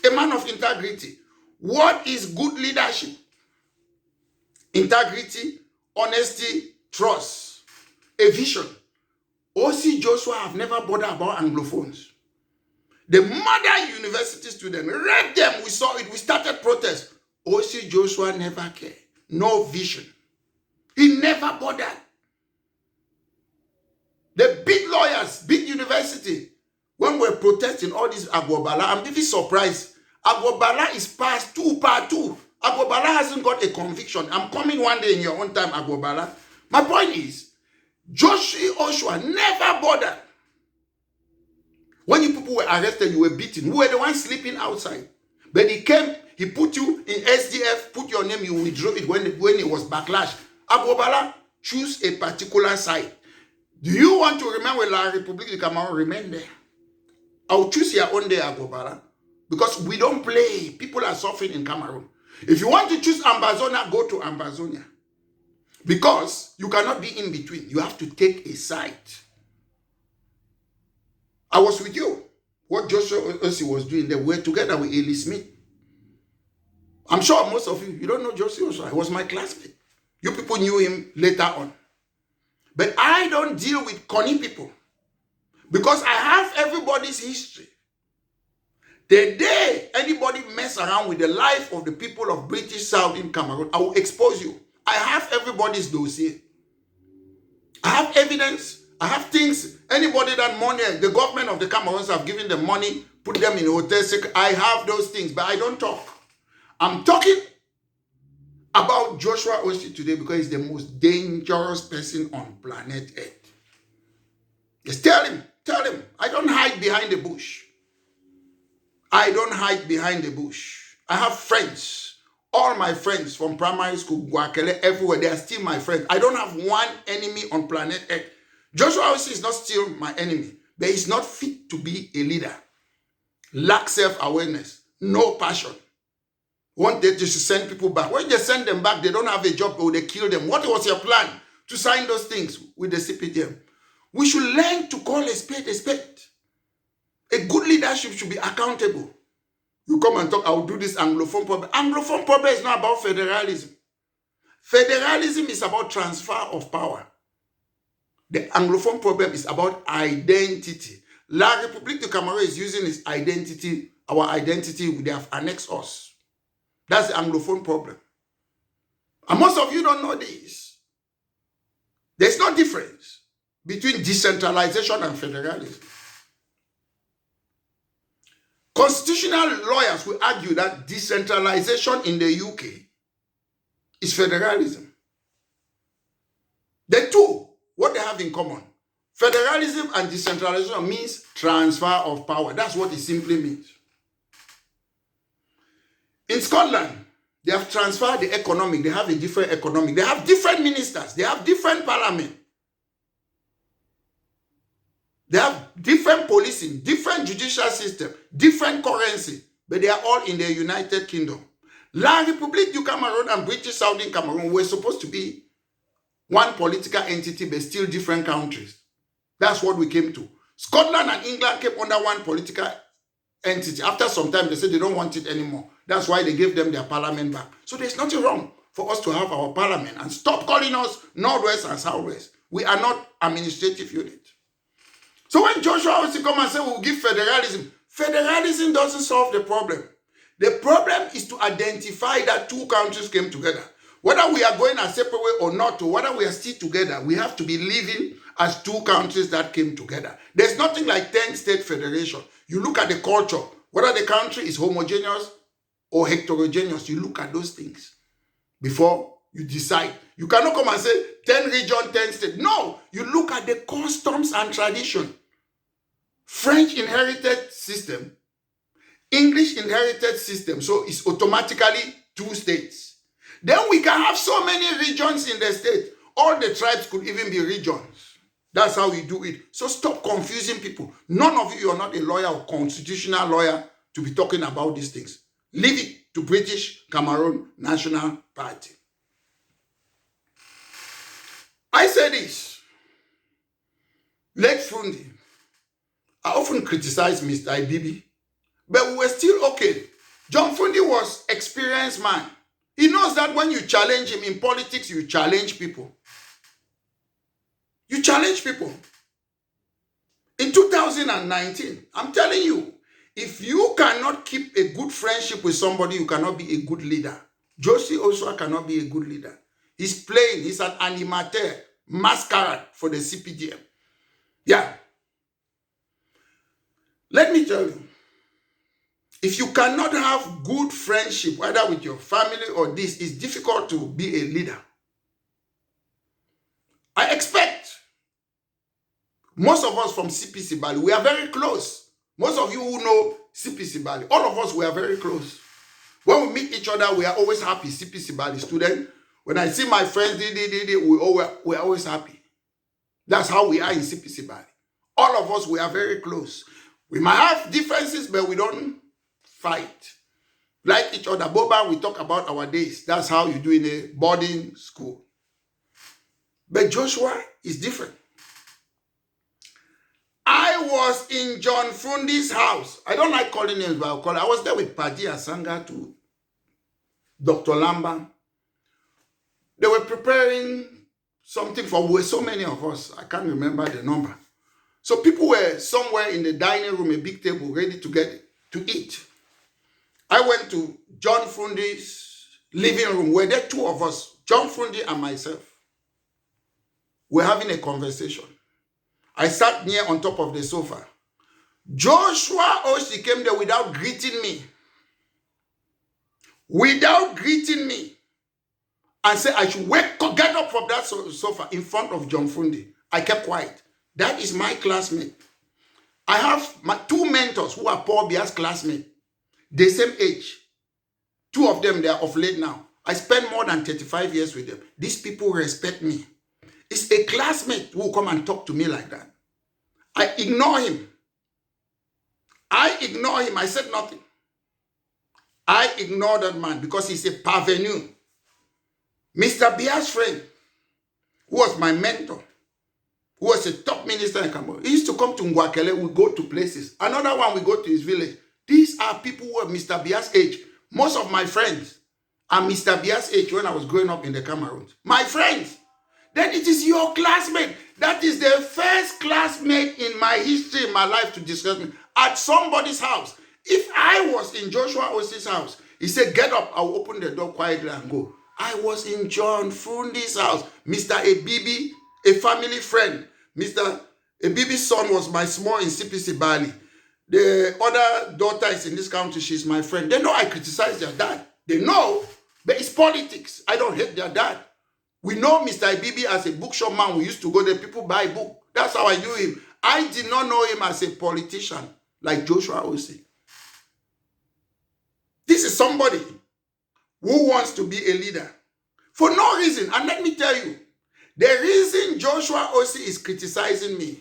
A man of integrity. What is good leadership? Integrity, honesty, trust, a vision. Osih Joshua have never bothered about Anglophones. The murder university students, read them, we saw it, we started protest. Osih Joshua never cared. No vision. He never bothered. The big lawyers, big university, when we're protesting all this Agwabala, I'm really surprised. Agwabala is past part two. Agwabala hasn't got a conviction. I'm coming one day in your own time, Agwabala. My point is, Joshua Osih never bothered. When you people were arrested, you were beaten. You were the ones sleeping outside. But he came, he put you in SDF, put your name, you withdrew it when it was backlash. Agwabala, choose a particular side. Do you want to remain with La République du Cameroon? Remain there. I'll choose your own day, Agwabala. Because we don't play. People are suffering in Cameroon. If you want to choose Ambazonia, go to Ambazonia. Because you cannot be in between. You have to take a side. I was with you. What Joshua Osih was doing, they were together with Eli Smith. I'm sure most of you don't know Joshua Osih. He was my classmate. You people knew him later on. But I don't deal with corny people. Because I have everybody's history. The day anybody mess around with the life of the people of British South in Cameroon, I will expose you. I have everybody's dossier. I have evidence. I have things. Anybody that money, the government of the Cameroons have given them money, put them in hotels. I have those things, but I don't talk. I'm talking about Joshua Osih today because he's the most dangerous person on planet Earth. Just tell him. I don't hide behind the bush. I don't hide behind the bush. I have friends. All my friends from primary school, Guakele, everywhere, they are still my friends. I don't have one enemy on planet Earth. Joshua Osih is not still my enemy, but he's not fit to be a leader. Lack self-awareness, no passion. Want they just send people back. When they send them back, they don't have a job or they kill them. What was your plan to sign those things with the CPDM? We should learn to call a spade a spade. A good leadership should be accountable. You come and talk, I will do this Anglophone problem. Anglophone problem is not about federalism. Federalism is about transfer of power. The Anglophone problem is about identity. La République du Cameroon is using its identity, our identity, they have annexed us. That's the Anglophone problem. And most of you don't know this. There's no difference between decentralization and federalism. Constitutional lawyers will argue that decentralization in the UK is federalism. The two, what they have in common, federalism and decentralization means transfer of power. That's what it simply means. In Scotland, they have transferred the economic. They have a different economic. They have different ministers. They have different parliament. They have different policing, different judicial system, different currency, but they are all in the United Kingdom. La République du Cameroon and British Southern Cameroon were supposed to be one political entity, but still different countries. That's what we came to. Scotland and England came under one political entity. After some time, they said they don't want it anymore. That's why they gave them their parliament back. So there's nothing wrong for us to have our parliament and stop calling us Northwest and Southwest. We are not administrative unit. So when Joshua Osih come and say we'll give federalism, federalism doesn't solve the problem. The problem is to identify that two countries came together. Whether we are going a separate way or not, or whether we are still together, we have to be living as two countries that came together. There's nothing like 10-state federation. You look at the culture, whether the country is homogeneous or heterogeneous, you look at those things before you decide. You cannot come and say 10 region, 10 state. No, you look at the customs and tradition. French inherited system, English inherited system, so it's automatically 2 states. Then we can have so many regions in the state. All the tribes could even be regions. That's how we do it. So stop confusing people. None of you are not a lawyer or constitutional lawyer to be talking about these things. Leave it to British Cameroon National Party. I say this. Late Fundi, I often criticize Mr. Ibibi, but we were still okay. John Fundi was an experienced man. He knows that when you challenge him in politics, you challenge people. You challenge people. In 2019, I'm telling you, if you cannot keep a good friendship with somebody, you cannot be a good leader. Josie also cannot be a good leader. He's playing, he's an animateur, masquerade for the CPDM. Yeah. Let me tell you, if you cannot have good friendship, whether with your family or this, it's difficult to be a leader. I expect most of us from CPC Bali, we are very close. Most of you who know CPC Bali, all of us, we are very close. When we meet each other, we are always happy. CPC Bali student, when I see my friends, we are always happy. That's how we are in CPC Bali. All of us, we are very close. We might have differences, but we don't fight. Like each other. Boba, we talk about our days. That's how you do in a boarding school. But Joshua is different. I was in John Fundi's house. I don't like calling names, but I'll call it. I was there with Padi Asanga to Dr. Lamba. They were preparing something for so many of us. I can't remember the number. So people were somewhere in the dining room, a big table, ready to get to eat. I went to John Fundi's living room where there were 2 of us, John Fundi and myself. We're having a conversation. I sat near on top of the sofa. Joshua Osih came there without greeting me. Without greeting me. And said I should get up from that sofa in front of John Fundi. I kept quiet. That is my classmate. I have my 2 mentors who are Paul Bia's classmates. The same age. 2 of them, they are of late now. I spent more than 35 years with them. These people respect me. It's a classmate who will come and talk to me like that. I ignore him. I said nothing. I ignore that man because he's a parvenu. Mr. Bia's friend, who was my mentor, who was a top minister in Cameroon, he used to come to Ngwakele, we go to places. Another one, we go to his village. These are people who are Mr. Bia's age. Most of my friends are Mr. Bia's age when I was growing up in the Cameroon. My friends. Then it is your classmate. That is the first classmate in my history, in my life, to discuss me at somebody's house. If I was in Joshua Osih's house, he said, get up, I'll open the door quietly and go. I was in John Fundi's house. Mr. Ibibi a family friend. Mr. Ebibi's son was my small in CPC Bali. The other daughter is in this country. She's my friend. They know I criticize their dad. They know, but it's politics. I don't hate their dad. We know Mr. Ebibi as a bookshop man. We used to go there. People buy book. That's how I knew him. I did not know him as a politician like Joshua Osih. This is somebody who wants to be a leader for no reason. And let me tell you, the reason Joshua Osih is criticizing me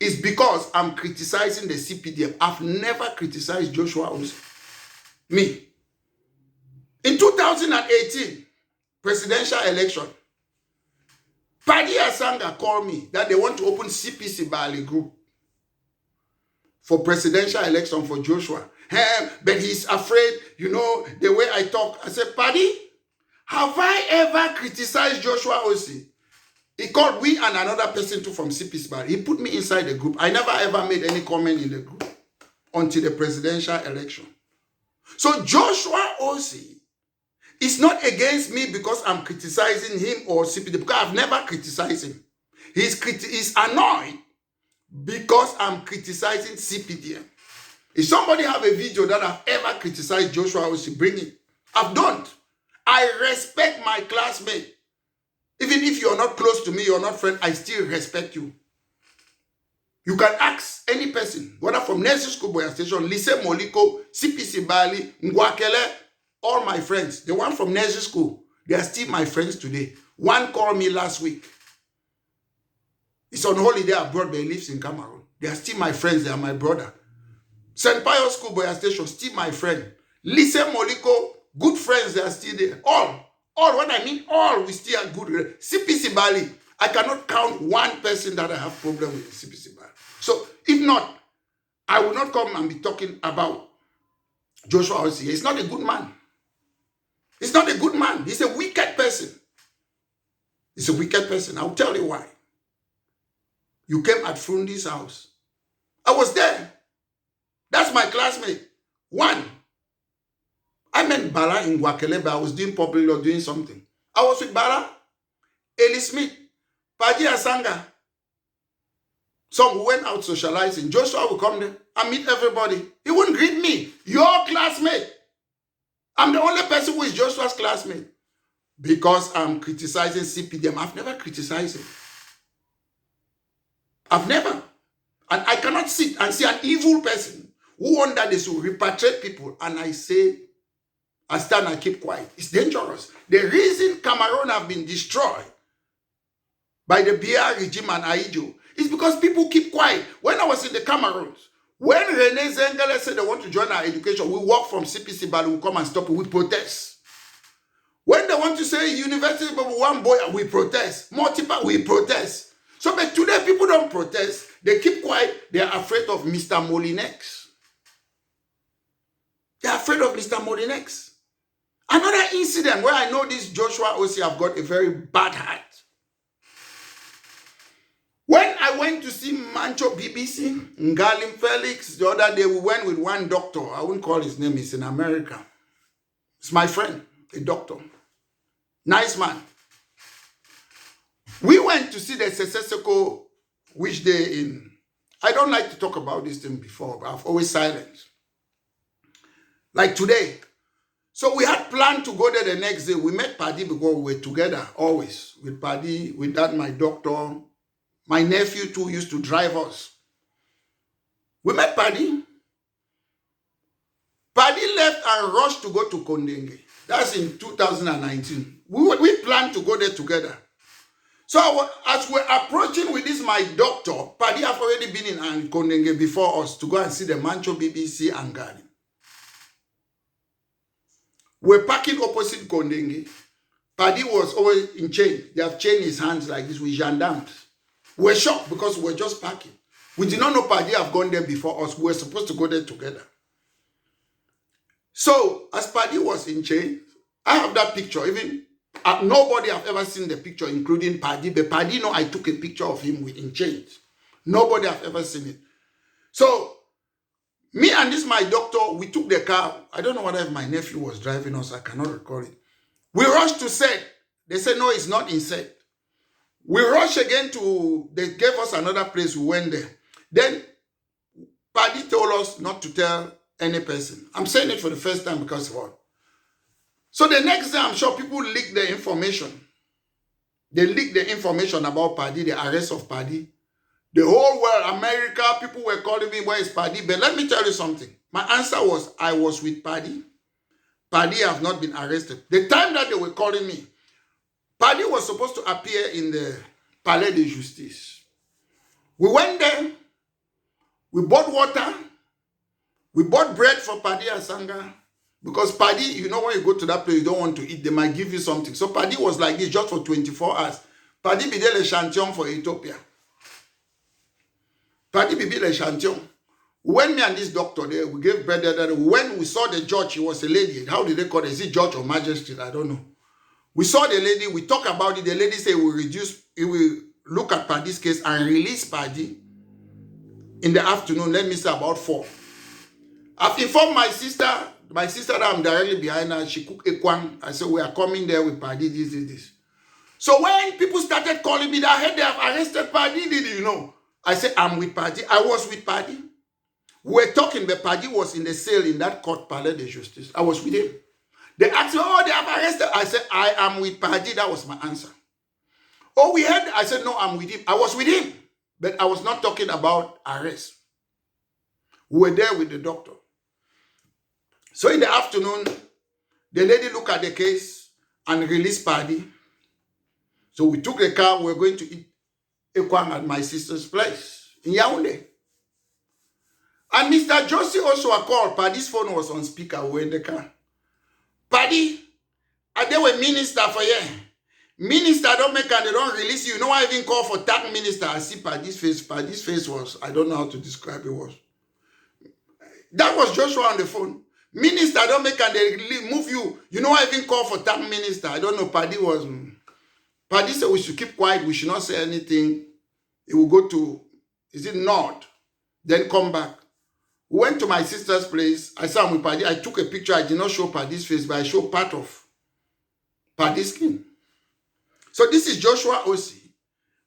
is because I'm criticizing the CPDM. I've never criticized Joshua Osih. Me. In 2018, presidential election, Padi Asanga called me that they want to open CPC Bali group for presidential election for Joshua. But he's afraid, you know, the way I talk. I said, Padi, have I ever criticized Joshua Osih? He called me and another person too from CPC Bali. He put me inside the group. I never ever made any comment in the group until the presidential election. So Joshua Osih is not against me because I'm criticizing him or CPD, because I've never criticized him. He's annoyed because I'm criticizing CPDM. If somebody have a video that I've ever criticized Joshua Osih, bring it. I've done. I respect my classmate. Even if you're not close to me, you're not friend, I still respect you. You can ask any person, whether from Nursery School Boy Station, Lise Moliko, CPC Bali, Ngwakele, all my friends. The one from Nursery School, they are still my friends today. One called me last week. He's on holiday abroad, but he lives in Cameroon. They are still my friends. They are my brother. St. Pius School Boy Station, still my friend. Lise Moliko, good friends, they are still there. All, what I mean, all, we still are good. CPC Bali, I cannot count one person that I have problem with CPC Bali. So, if not, I will not come and be talking about Joshua Osih. He's not a good man. He's not a good man. He's a wicked person. He's a wicked person. I'll tell you why. You came at Frundi's house. I was there. That's my classmate. One. I met Bala in Gwakele, but I was doing public law, doing something. I was with Bala, Eli Smith, Padi Asanga. Some who went out socializing. Joshua will come there and meet everybody. He wouldn't greet me. Your classmate. I'm the only person who is Joshua's classmate. Because I'm criticizing CPDM. I've never criticized him. I've never. And I cannot sit and see an evil person who want that they should repatriate people. And I say, I stand and keep quiet. It's dangerous. The reason Cameroon have been destroyed by the BR regime and Aijo is because people keep quiet. When I was in the Cameroons, when René Zengele said they want to join our education, we walk from CPC, but we come and stop it. We protest. When they want to say university, but one boy, we protest. Multiple, we protest. So, but today people don't protest. They keep quiet. They are afraid of Mr. Molinex. They are afraid of Mr. Molinex. Another incident where I know this Joshua Osih have got a very bad heart. When I went to see Mancho BBC, Ngalim Felix, the other day we went with one doctor. I wouldn't call his name, he's in America. It's my friend, a doctor. Nice man. We went to see the Seseseko Wish Day in... I don't like to talk about this thing before, but I've always silent. Like today. So we had planned to go there the next day. We met Padi because we were together always. With Padi, with that, my doctor. My nephew too used to drive us. We met Padi. Padi left and rushed to go to Condemning. That's in 2019. We planned to go there together. So as we're approaching with this, my doctor, Padi have already been in Condemning before us to go and see the Mancho BBC and Ghana. We're parking opposite Condemning. Padi was always in chain. They have chained his hands like this with gendarmes. We're shocked because we're just parking. We did not know Padi have gone there before us. We were supposed to go there together. So, as Padi was in chain, I have that picture. Even nobody have ever seen the picture, including Padi. But Padi know I took a picture of him in chains. Nobody have ever seen it. So, me and this my doctor, we took the car. I don't know whether if my nephew was driving us. I cannot recall it. We rushed to set. They said, no, it's not in set. We rushed again to, they gave us another place, we went there. Then Padi told us not to tell any person. I'm saying it for the first time because of what? So the next day, I'm sure people leaked the information. They leaked the information about Padi, the arrest of Padi. The whole world, America, people were calling me, where is Padi? But let me tell you something. My answer was, I was with Padi. Padi have not been arrested. The time that they were calling me, Padi was supposed to appear in the Palais de Justice. We went there. We bought water. We bought bread for Padi Asanga. Because Padi, you know, when you go to that place, you don't want to eat. They might give you something. So Padi was like this just for 24 hours. Padi be there le chantion for Ethiopia. Padi be le chantion. When me and this doctor there, we gave bread there. When we saw the judge, he was a lady. How did they call it? Is it judge or magistrate? I don't know. We saw the lady. We talked about it. The lady said he will look at Padi's case and release Padi in the afternoon. Let me say about 4. I've informed my sister that I'm directly behind her. She cooked a kwan. I said, we are coming there with Padi, this. So when people started calling me, I heard they have arrested Padi, did you know? I said, I'm with Padi. I was with Padi. We were talking, but Padi was in the cell in that court, Palais de Justice. I was with him. They asked me, oh, they have arrested. I said, I am with Padi. That was my answer. Oh, we heard. I said, no, I'm with him. I was with him, but I was not talking about arrest. We were there with the doctor. So in the afternoon, the lady looked at the case and released Padi. So we took the car. We were going to eat Ekwang at my sister's place in Yaoundé. And Mr. Josie also called. Padi's phone was on speaker. We were in the car. Padi, they were minister for you. Minister don't make and they don't release you. You know why I even call for tag minister? I see Padi's face. Padi's face was, I don't know how to describe it was. That was Joshua on the phone. Minister don't make and they move you. You know why I even call for tag minister? I don't know. Padi said we should keep quiet. We should not say anything. It will go to, is it North? Then come back. We went to my sister's place. I saw him with Padi. I took a picture. I did not show Padi's face, but I showed part of Padi's skin. So this is Joshua Osih.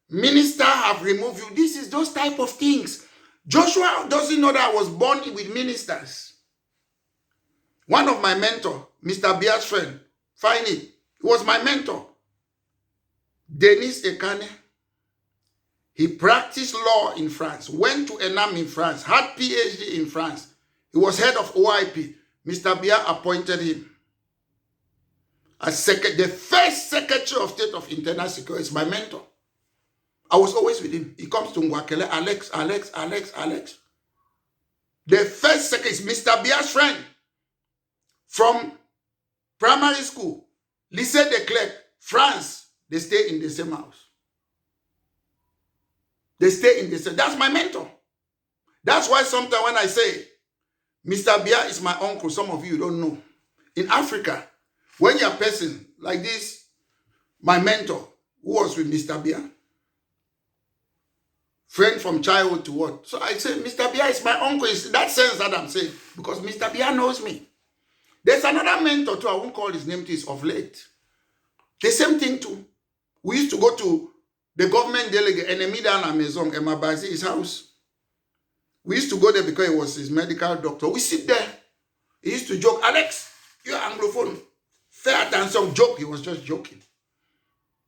Minister have removed you. This is those type of things. Joshua doesn't know that I was born with ministers. One of my mentor, Mr. Bia's friend, find it. He was my mentor. Denis Ekane. He practiced law in France, went to ENAM in France, had PhD in France. He was head of OIP. Mr. Bia appointed him as the first Secretary of State of Internal Security. Is my mentor. I was always with him. He comes to Ngwakele, Alex. The first secretary is Mr. Bia's friend from primary school, Lycée de Clerc, France. They stay in the same house. They stay in the same. That's my mentor. That's why sometimes when I say, Mr. Bia is my uncle, some of you don't know. In Africa, when you're a person like this, my mentor, who was with Mr. Bia, friend from childhood to what? So I say, Mr. Bia is my uncle. It's that sense that I'm saying, because Mr. Bia knows me. There's another mentor too, I won't call his name to, is of late. The same thing too. We used to go to the government delegate, Enemy down at Maison, Emabazi, his house. We used to go there because he was his medical doctor. We sit there. He used to joke, Alex, you're anglophone. Fair attention, joke. He was just joking.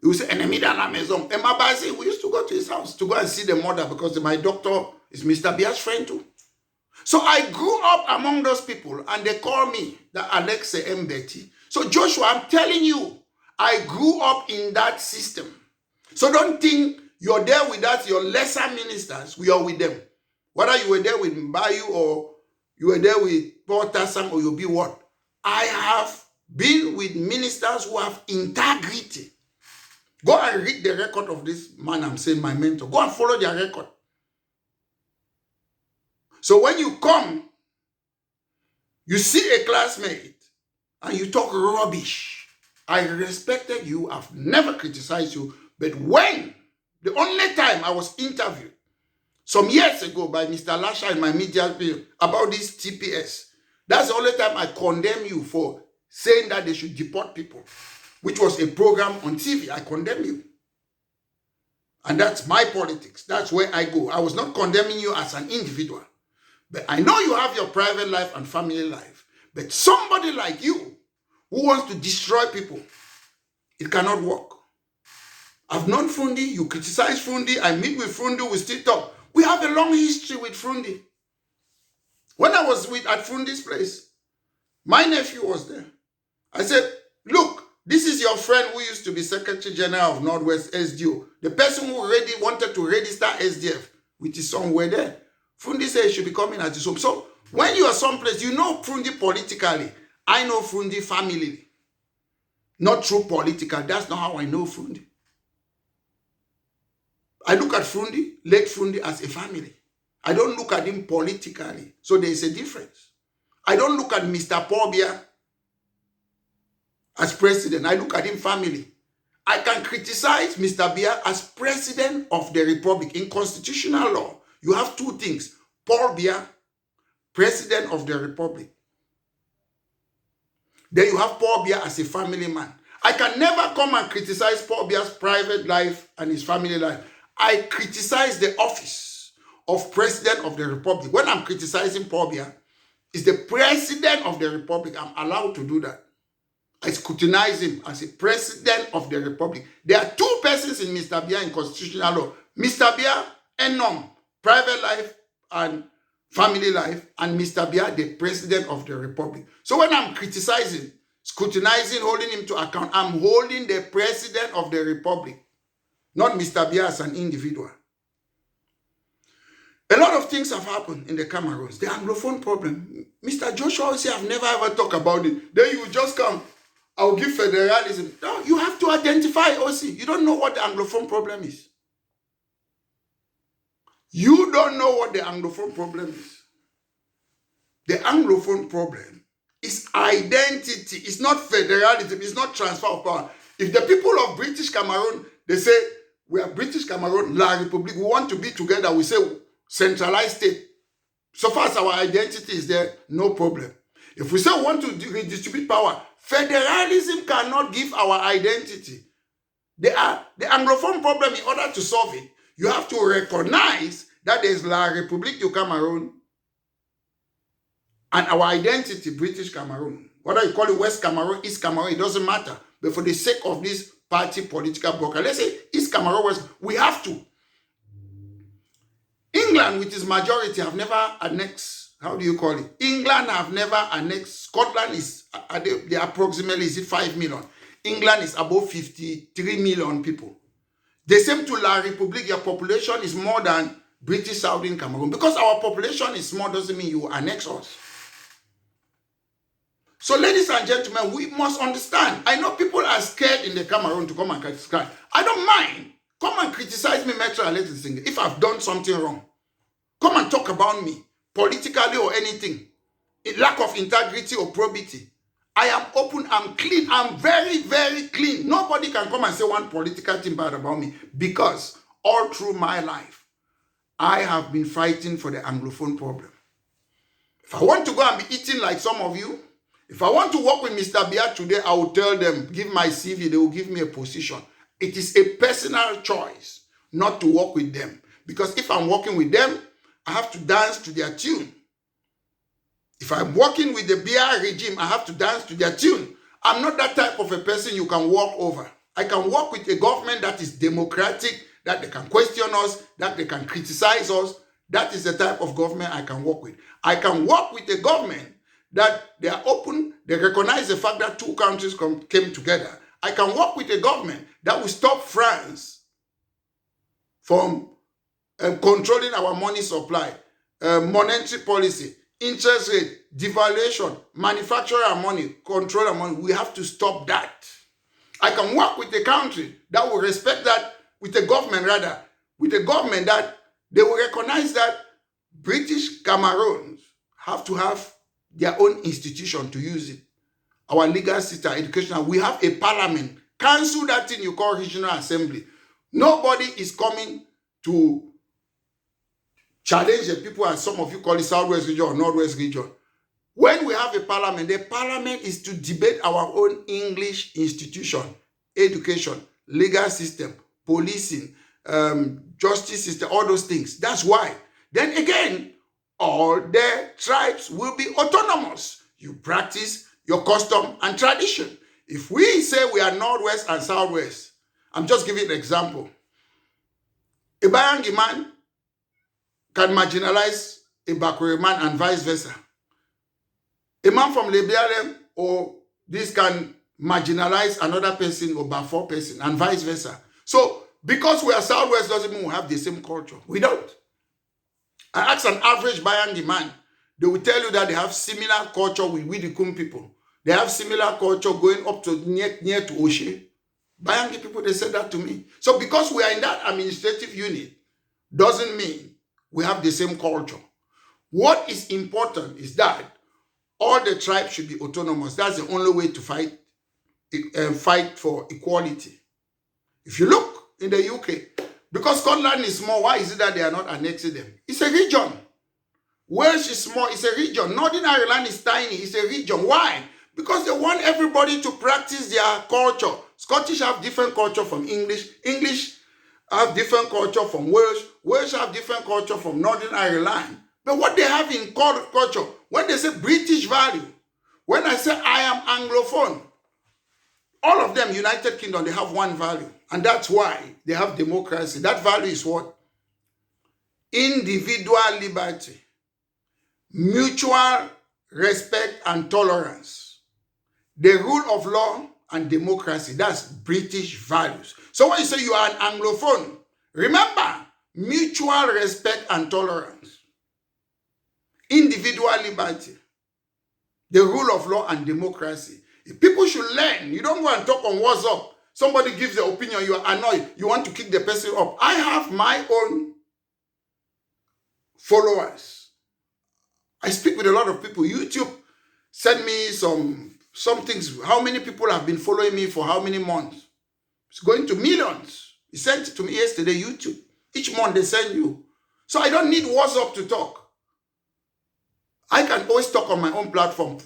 He would say, Enemy down at Maison, Emabazi. We used to go to his house to go and see the mother because my doctor is Mr. Bia's friend too. So I grew up among those people and they call me the Alex Mbeti. So Joshua, I'm telling you, I grew up in that system. So don't think you're there with us, your lesser ministers, we are with them. Whether you were there with Mbayu or you were there with Paul Tassam or you'll be what? I have been with ministers who have integrity. Go and read the record of this man I'm saying, my mentor. Go and follow their record. So when you come, you see a classmate and you talk rubbish. I respected you. I've never criticized you. But when, the only time I was interviewed, some years ago by Mr. Lasha in my media bill about this TPS, that's the only time I condemn you for saying that they should deport people, which was a program on TV. I condemn you. And that's my politics. That's where I go. I was not condemning you as an individual. But I know you have your private life and family life. But somebody like you who wants to destroy people, it cannot work. I've known Fundi. You criticize Fundi. I meet with Fundi. We still talk. We have a long history with Fundi. When I was at Fundi's place, my nephew was there. I said, look, this is your friend who used to be Secretary General of Northwest SDO. The person who already wanted to register SDF with his son were there. Fundi said he should be coming at his home. So when you are someplace, you know Fundi politically. I know Fundi family. Not true political. That's not how I know Fundi. I look at Fundi, late Fundi, as a family. I don't look at him politically. So there is a difference. I don't look at Mr. Paul Biya as president. I look at him family. I can criticize Mr. Biya as president of the republic. In constitutional law, you have two things. Paul Biya, president of the republic. Then you have Paul Biya as a family man. I can never come and criticize Paul Biya's private life and his family life. I criticize the office of president of the republic. When I'm criticizing Paul Biya, it's the president of the republic. I'm allowed to do that. I scrutinize him as a president of the republic. There are two persons in Mr. Biya in constitutional law. Mr. Biya, Enom, private life and family life, and Mr. Biya, the president of the republic. So when I'm criticizing, scrutinizing, holding him to account, I'm holding the president of the republic, not Mr. Biya as an individual. A lot of things have happened in the Cameroons. The anglophone problem. Mr. Joshua Osih, I've never ever talked about it. Then you will just come, I'll give federalism. No, you have to identify Osih. You don't know what the anglophone problem is. You don't know what the anglophone problem is. The anglophone problem is identity. It's not federalism. It's not transfer of power. If the people of British Cameroon, they say, we are British Cameroon, La République, we want to be together, we say centralized state. So far as our identity is there, no problem. If we say we want to redistribute power, federalism cannot give our identity. The anglophone problem, in order to solve it, you have to recognize that there is La République du Cameroon and our identity, British Cameroon. Whether you call it West Cameroon, East Cameroon, it doesn't matter. But for the sake of this party political blocker, let's say East Cameroon, West, we have to. England, with its majority, have never annexed, how do you call it? England have never annexed. Scotland is, they approximately, is it 5 million? England is above 53 million people. The same to La République, your population is more than British Southern Cameroon. Because our population is small doesn't mean you annex us. So ladies and gentlemen, we must understand. I know people are scared in the Cameroon to come and criticize. I don't mind. Come and criticize me, Metro and Ladies Single, if I've done something wrong. Come and talk about me, politically or anything. Lack of integrity or probity. I am open, I'm clean, I'm very, very clean. Nobody can come and say one political thing bad about me, because all through my life, I have been fighting for the anglophone problem. If I want to go and be eating like some of you, if I want to work with Mr. Biya today, I will tell them, give my CV, they will give me a position. It is a personal choice not to work with them. Because if I'm working with them, I have to dance to their tune. If I'm working with the Biya regime, I have to dance to their tune. I'm not that type of a person you can walk over. I can work with a government that is democratic, that they can question us, that they can criticize us. That is the type of government I can work with. I can work with a government that they are open, they recognize the fact that two countries came together. I can work with a government that will stop France from controlling our money supply, monetary policy, interest rate, devaluation, manufacture our money, control our money. We have to stop that. I can work with a country that will respect that, with a government rather, with a government that they will recognize that British Cameroons have to have their own institution to use it. Our legal system, educational, we have a parliament. Cancel that thing you call regional assembly. Nobody is coming to challenge the people, as some of you call it Southwest region or Northwest region. When we have a parliament, the parliament is to debate our own English institution, education, legal system, policing, justice system, all those things. That's why. Then again, all the tribes will be autonomous. You practice your custom and tradition. If we say we are Northwest and Southwest, I'm just giving an example. A Bayangi man can marginalize a Bakure man and vice versa. A man from Lebialem or this can marginalize another person or Bafor person and vice versa. So because we are Southwest doesn't mean we have the same culture. We don't. I ask an average Bayangi man, they will tell you that they have similar culture with the Kum people. They have similar culture going up to near to Osih. Bayangi people, they said that to me. So because we are in that administrative unit, doesn't mean we have the same culture. What is important is that all the tribes should be autonomous. That's the only way to fight for equality. If you look in the UK, because Scotland is small, why is it that they are not annexing them? It's a region. Wales is small, it's a region. Northern Ireland is tiny, it's a region. Why? Because they want everybody to practice their culture. Scottish have different culture from English. English have different culture from Welsh. Welsh have different culture from Northern Ireland. But what they have in culture, when they say British value, when I say I am anglophone, all of them, United Kingdom, they have one value. And that's why they have democracy. That value is what? Individual liberty, mutual respect and tolerance, the rule of law and democracy. That's British values. So when you say you are an anglophone, remember, mutual respect and tolerance, individual liberty, the rule of law and democracy. If people should learn, you don't go and talk on WhatsApp. Somebody gives their opinion, you are annoyed, you want to kick the person up. I have my own followers. I speak with a lot of people. YouTube send me some things. How many people have been following me for how many months? It's going to millions. He sent it to me yesterday, YouTube. Each month they send you. So I don't need WhatsApp to talk. I can always talk on my own platform.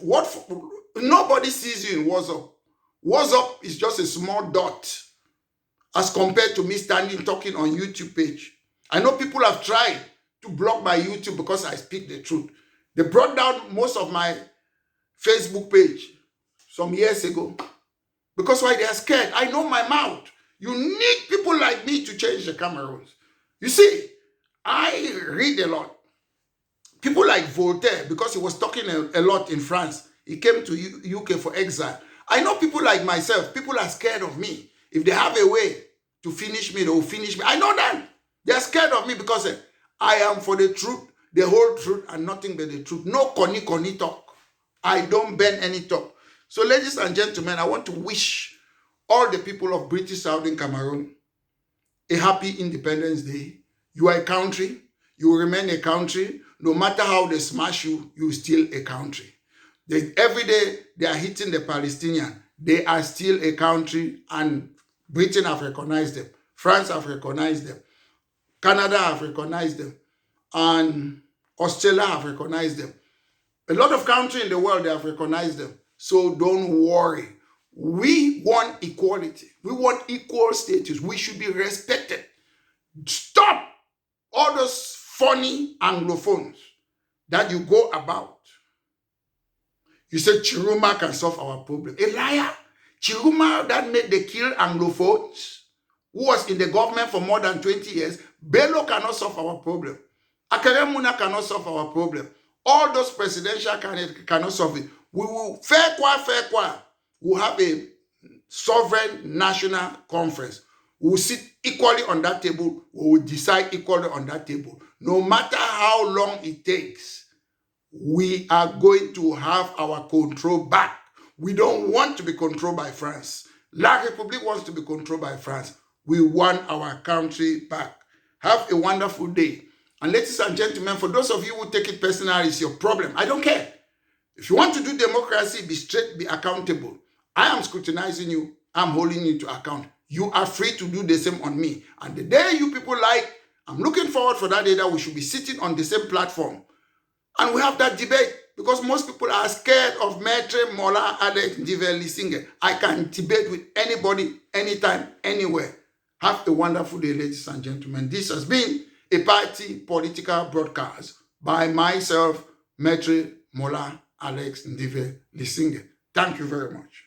Nobody sees you in WhatsApp. WhatsApp is just a small dot as compared to me standing talking on YouTube page. I know people have tried to block my YouTube because I speak the truth. They brought down most of my Facebook page some years ago. Because why? They are scared. I know my mouth. You need people like me to change the Cameroons. You see, I read a lot. People like Voltaire, because he was talking a lot in France. He came to UK for exile. I know people like myself. People are scared of me. If they have a way to finish me, they will finish me. I know that. They are scared of me because I am for the truth, the whole truth, and nothing but the truth. No koni talk. I don't bend any talk. So ladies and gentlemen, I want to wish all the people of British Southern Cameroon a happy Independence Day. You are a country. You will remain a country. No matter how they smash you, you are still a country. Every day they are hitting the Palestinians. They are still a country, and Britain have recognized them. France have recognized them. Canada have recognized them. And Australia have recognized them. A lot of countries in the world, they have recognized them. So don't worry. We want equality. We want equal status. We should be respected. Stop all those funny Anglophones that you go about. You said Chiruma can solve our problem. A liar. Chiruma that made the kill Anglophones, who was in the government for more than 20 years, Bello cannot solve our problem. Akeremuna cannot solve our problem. All those presidential candidates cannot solve it. We will, fair qua, we'll have a sovereign national conference. We will sit equally on that table. We will decide equally on that table. No matter how long it takes, we are going to have our control back. We don't want to be controlled by France. La République wants to be controlled by France. We want our country back. Have a wonderful day. And ladies and gentlemen, for those of you who take it personally, it's your problem. I don't care. If you want to do democracy, be straight, be accountable. I am scrutinizing you. I'm holding you to account. You are free to do the same on me. And the day you people like, I'm looking forward for that day that we should be sitting on the same platform. And we have that debate, because most people are scared of Maitre Mola Alex Diveli Singer. I can debate with anybody, anytime, anywhere. Have a wonderful day, ladies and gentlemen. This has been a party political broadcast by myself, Maitre Mola Alex Ndive Lisinge. Thank you very much.